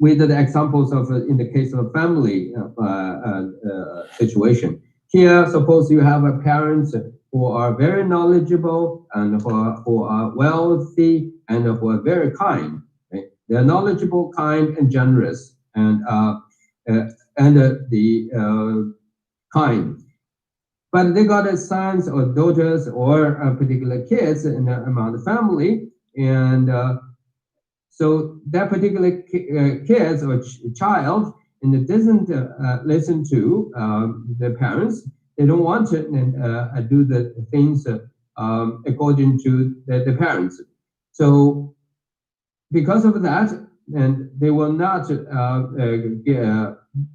With the examples of in the case of a family situation. Here, suppose you have a parents who are very knowledgeable and who are wealthy and who are very kind. Okay? They are knowledgeable, kind, and generous, and kind. But they got sons or daughters or particular kids among the family, and so that particular kids or child and it doesn't listen to the parents. They don't want to do the things according to the parents. So because of that, and they will not,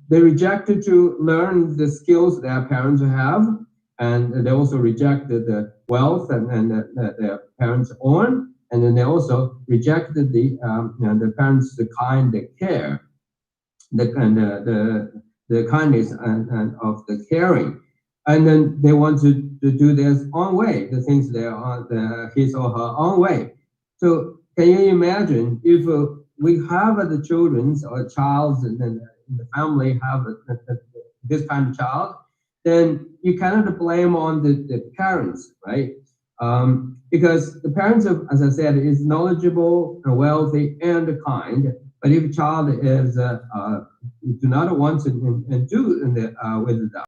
they rejected to learn the skills their parents have, and they also rejected the wealth and their parents own, and then they also rejected the parents' the kind care, the kindness and of the caring, and then they want to do their own way, the things they are his or her own way. So can you imagine if we have the children's or child and then the family have this kind of child, then you cannot blame on the parents, right? Because the parents, as I said, is knowledgeable and wealthy and kind. But if a child is do not want to and do with that,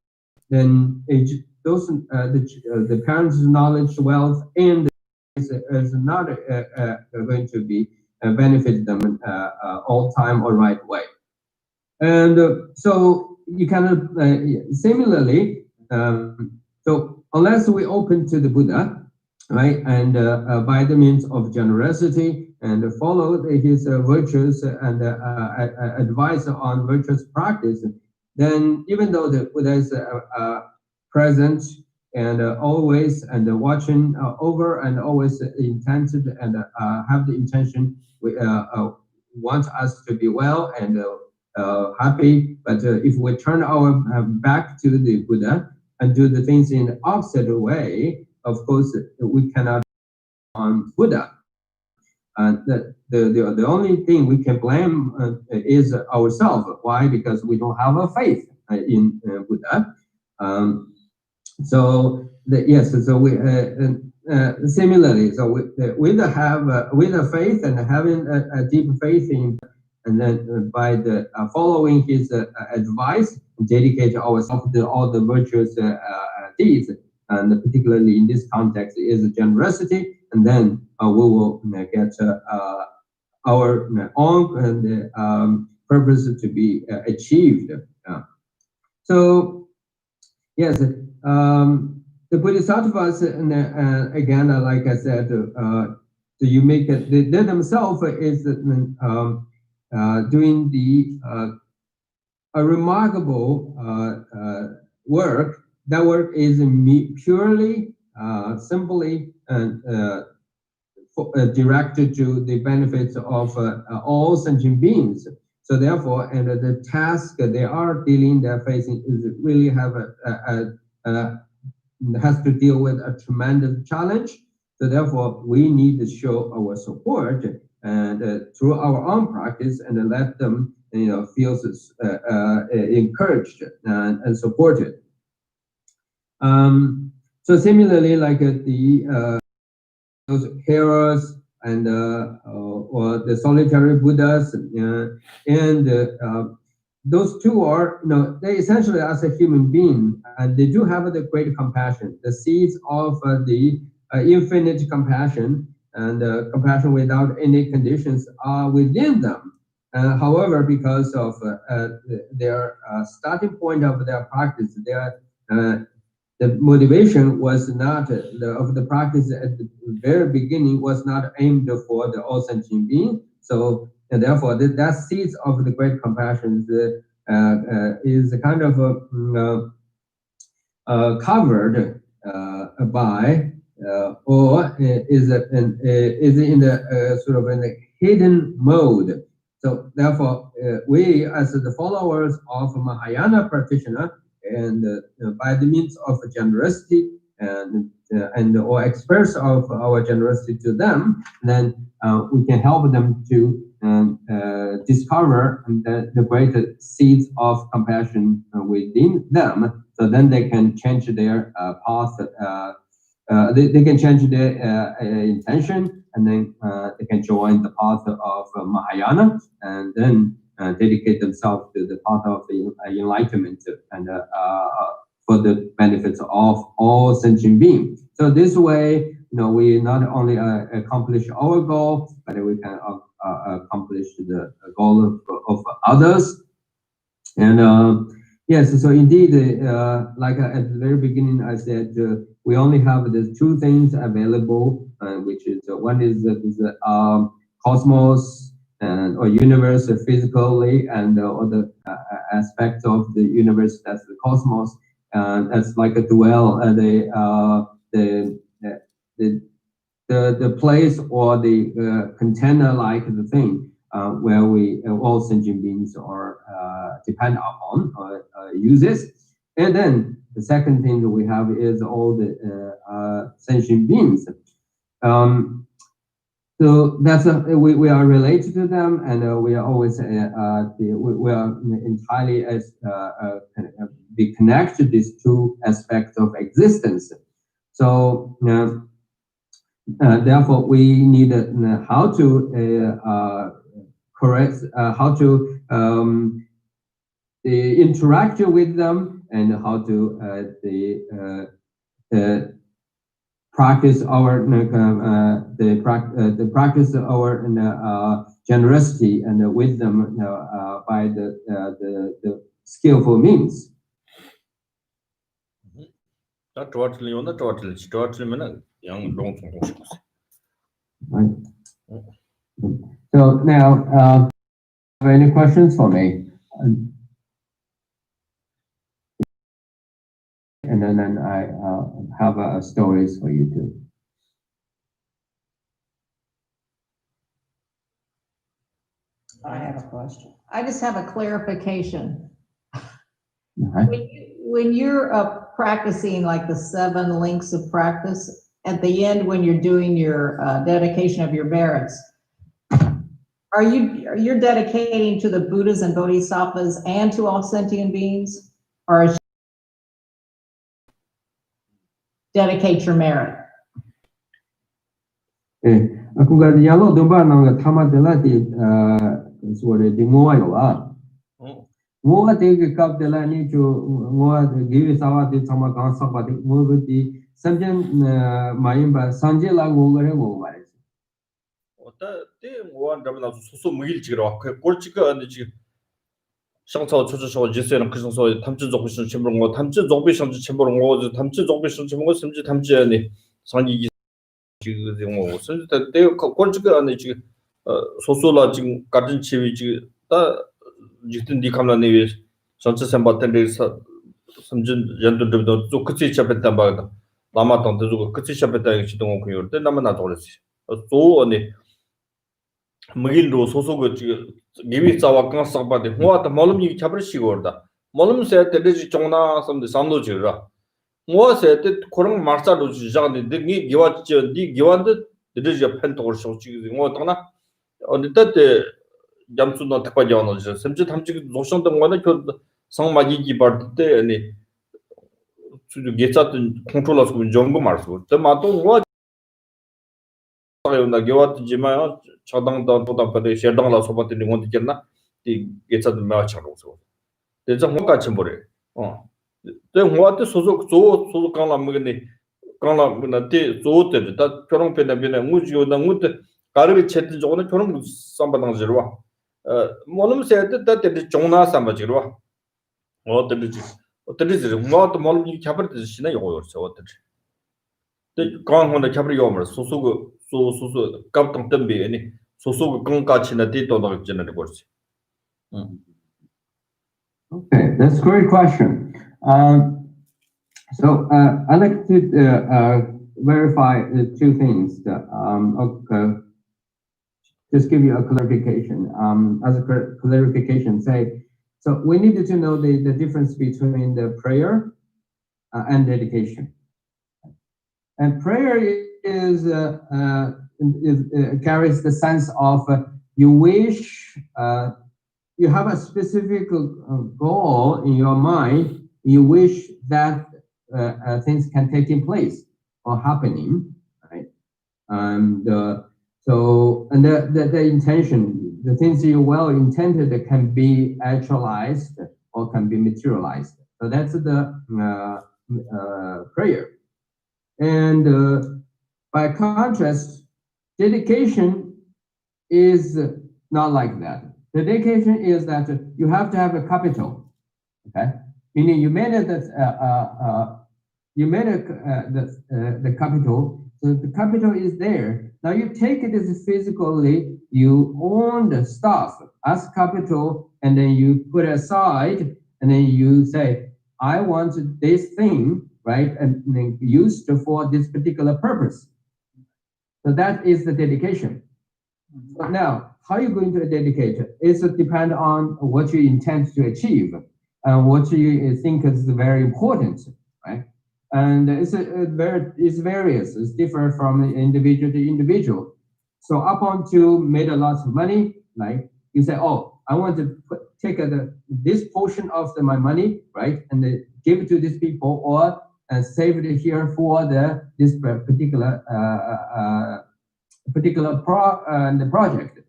then the parents' knowledge, wealth, and is not going to be benefit them all time or right way. And so you cannot similarly. So unless we open to the Buddha, right, and by the means of generosity and follow his virtues and advice on virtuous practice, then even though the Buddha is present and always and watching over and always intended and have the intention want us to be well and happy, but if we turn our back to the Buddha and do the things in the opposite way, of course, we cannot on Buddha. The only thing we can blame is ourselves. Why? Because we don't have a faith in Buddha. So we similarly, so with a faith and having a deep faith in, and then by the following his advice, dedicate ourselves to all the virtuous deeds, and particularly in this context is generosity, and then we will get our own purpose to be achieved. So yes, the Bodhisattvas, again, like I said, so you make it, they themselves is doing a remarkable work. That work is purely, simply directed to the benefits of all sentient beings. So therefore, and the task they are dealing, they're facing is really have has to deal with a tremendous challenge. So therefore, we need to show our support and through our own practice and let them, feel encouraged and supported. So similarly, like those heroes and or the solitary Buddhas, and those two are, they essentially as a human being, and they do have the great compassion, the seeds of the infinite compassion and compassion without any conditions are within them. However, because of their starting point of their practice, the motivation was not of the practice at the very beginning was not aimed for the all sentient being. So, and therefore, that seeds of the great compassion is kind of covered by or is in the sort of in the hidden mode. So therefore, we as the followers of Mahayana practitioner, and by the means of generosity and or express of our generosity to them, then we can help them to discover the greater seeds of compassion within them. So then they can change their path. They can change their intention, and then they can join the path of Mahayana, and then dedicate themselves to the path of enlightenment and for the benefits of all sentient beings. So this way, we not only accomplish our goal, but we can accomplish the goal of others. And yes, so indeed, like at the very beginning, I said we only have the two things available, which is one is the cosmos or universe physically, and or the aspect of the universe, that's the cosmos, that's like a dwell, the place or the container like the thing where we all sentient beings are depend upon or uses. And then the second thing that we have is all the sentient beings. So that's we are related to them, and we are always we are entirely be connected to these two aspects of existence. So therefore, we need how to correct, how to interact with them, and how to practice our practice our generosity and wisdom by the skillful means. 다 도와주려면 도와주려면 양 농촌 공식. Right. So now, any questions for me? And then I have stories for you too. I have a question. I just have a clarification. Okay. When you're practicing like the 7 links of practice, at the end when you're doing your dedication of your merits, you're dedicating to the Buddhas and Bodhisattvas and to all sentient beings, or is dedicate your merit? 그러니까 양로 등반하는 거 타마들라디 소리 디모아요아. 뭐가 되게 갑들라니 저 뭐가 기회 사와디 정말 강사바디 뭐지 삼전 마임바 산제라고 그래 뭐 말이지. 때 뭐한 잡나 소소 무일지로 그 꼴찌가 아니 지금 상처 초조서 지세는 그 정도 탐지 정비선 첨부는 거 탐지 정비선 첨부는 거 탐지 정비선 첨부는甚至탐지 아니 상이 지금 뭐甚至때 꼴찌가 아니 지금 소소라 지금 같은 치위 지금 다 지든 디캄라네 전체 선바텐데甚至 연도도 또 끝이 잡혔단 말이다. 남았던 데도 끝이 잡혔다 지동 공유를 때 남아 나돌았어. 또 아니 무길로 소소가 지금 개미 싸와 강사바데 뭐하다 몰음이 잡으시고 orada. 몰음 세때 되지 정나 섬데 삼도지라. 뭐 세때 그런 말사로 주자는데 니 기와지 니 기완데 되지 펜토를 쇼지 뭐 떠나 어디 때 잠수나 특파지 하는 저甚至 탐지 노션던 거는 그 상마기기 받때 아니 주 게차든 컨트롤하고 정보 말고 또 마도 뭐 나 기와지마 차당다 보다 받에 셔당라 소바들이 뭔지 있나 이 게차든 마찬가지로 대자 뭐같이 뭐래 때 뭐한테 소소 강라 먹네 강라 뭐한테 소때 다 결혼 변변에 무지요다 무때 가르비 쳇든 저거는 결혼 삼바당 지르와 뭐는 세때 때때 종나 삼바지르와 어때지 뭐도 몰미 잡을때 시나 요거요 어때지 때 강원에 잡을 요머 소소고 소소 깜짝 덤비 아니 소소고 강가치나 뒤도는 지는 거지. Okay, that's a great question. So I'd like to verify 2 things. Just give you a clarification. As a clarification, say, so we needed to know the difference between the prayer and dedication. And prayer carries the sense of you wish, you have a specific goal in your mind. You wish that things can take in place or happening, right? And the intention, the things you well intended can be actualized or can be materialized. So that's the prayer. And by contrast, dedication is not like that. The dedication is that you have to have a capital, okay? Meaning you made it that the capital So the capital is there. Now you take it as physically, you own the stuff as capital, and then you put it aside, and then you say, I want this thing, right, and then used for this particular purpose. So that is the dedication. So now, how are you going to dedicate it? It's depend on what you intend to achieve and what you think is very important, right? And it's various. It's different from individual to individual. So up until made a lot of money, like you say, oh, I want to take this portion of my money, right, and give it to these people, or save it here for this particular the project,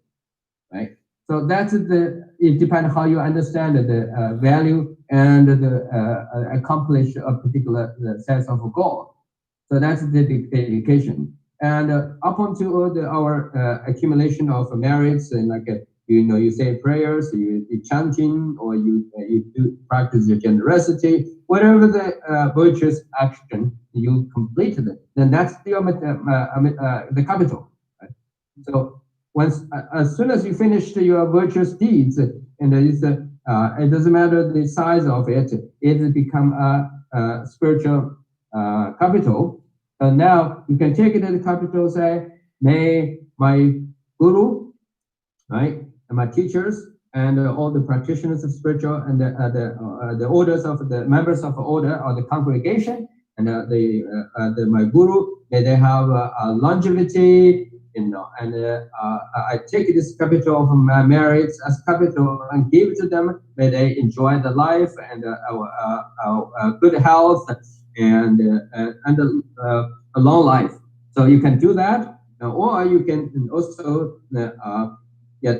right? So that's it depends how you understand the value and the accomplish a particular set of goal. So that's the dedication. And up until our accumulation of merits, and like you say prayers, you chanting, or you do practice your generosity, whatever the virtuous action you completed, then that's the capital. Right? So as soon as you finish your virtuous deeds, and it doesn't matter the size of it, it become a spiritual capital. And now you can take it as a capital, say, may my guru, right, and my teachers, and all the practitioners of spiritual, and the orders of the members of the order or the congregation, and my guru, may they have longevity, and I take this capital of my merits as capital and give it to them. May they enjoy the life and good health and a long life. So you can do that, or you can also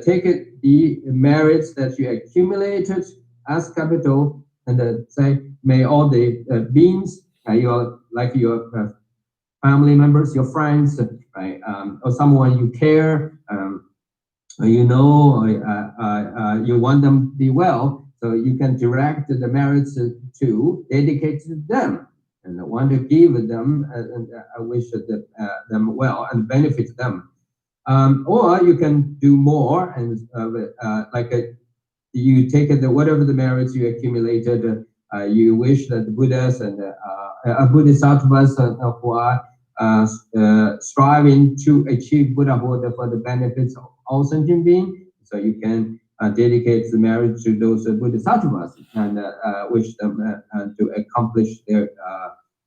take it, the merits that you accumulated as capital, and say, may all the beings, your family members, your friends, right, or someone you care, you want them to be well, so you can direct the merits to dedicate to them, and want to give them and wish them well and benefit them. Or you can do more, and you take whatever the merits you accumulated, you wish that the Buddhas and Bodhisattvas who are striving to achieve Buddhahood for the benefits of all sentient beings. So you can dedicate the merit to those Bodhisattvas and wish them to accomplish their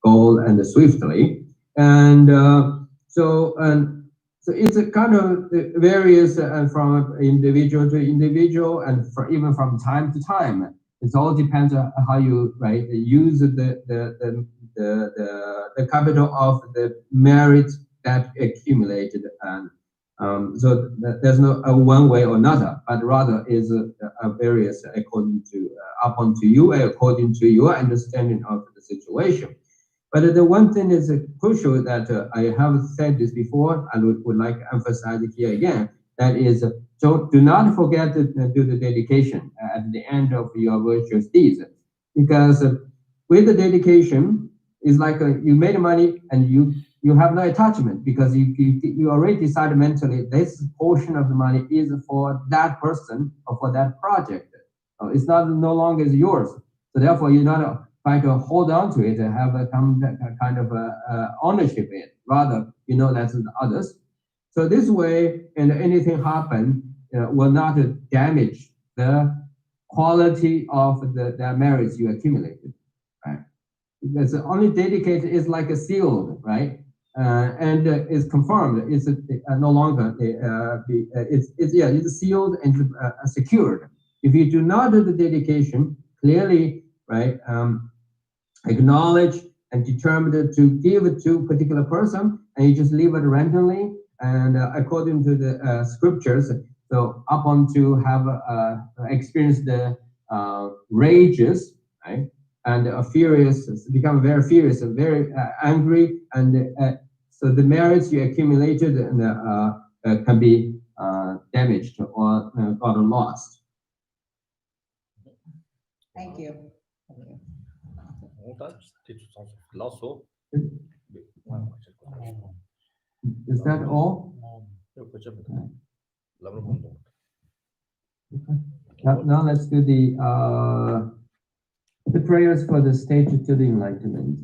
goal and swiftly. And so it's a kind of various from individual to individual, and even from time to time. It all depends on how you use the capital of the merit that accumulated, and so there's no one way or another, but rather is a various according to up onto you, according to your understanding of the situation. But the one thing is crucial that I have said this before, and would like to emphasize it here again. That is, so do not forget to do the dedication at the end of your virtuous deeds, because with the dedication, it's like you made money and you have no attachment, because you already decided mentally this portion of the money is for that person or for that project. It's no longer yours. So therefore, you're not trying to hold on to it and have a kind of ownership in it. Rather, that's others. So this way, and anything happen will not damage the quality of the merits you accumulated, right? Because only dedicated is like a sealed, right? And is confirmed. It's no longer it's sealed and secured. If you do not do the dedication clearly, right? Acknowledge and determined to give it to a particular person, and you just leave it randomly, and according to the scriptures, so up onto have experienced the rages, right, and furious, become very furious and very angry, and so the merits you accumulated can be damaged or lost. Thank you. That's the sens of philosophe. Is that all? Now let's do the prayers for the stage to the enlightenment.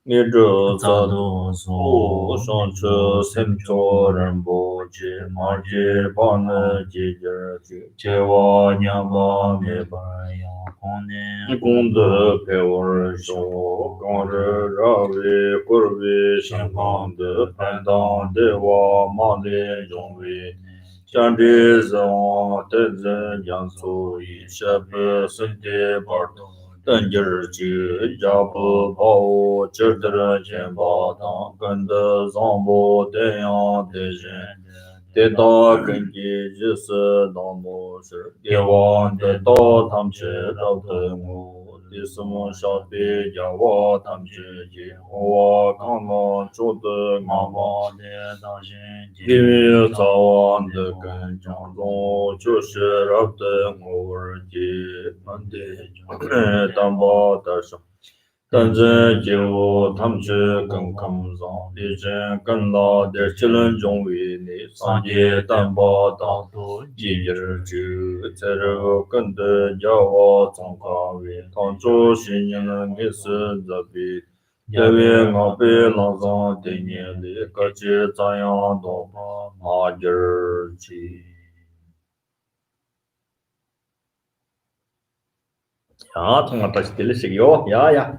你这早都所上车sem cho人不知马吉巴呢吉吉吉吉瓦娘巴灭巴功德陪我儿修刚日รา维古维相方的攀当的瓦马的中维将这种的人将所以下不生的巴东等日之家不跑，只得钱包当跟的上不这样的人，得到根基就是当模式，给我得到他们知道的我，的什么小别叫我他们自己，我刚刚做的我妈的当心，因为早晚的跟江中就是让的我儿子们的。当包的上，但是就他们是更看上的人更大的只能成为你上街担保当多几日就在这更的叫我从高位当做是你们的是这边。因为我被老上的年里个节这样多马劲儿去。Ja, tunggu tästä sille jo. Ja.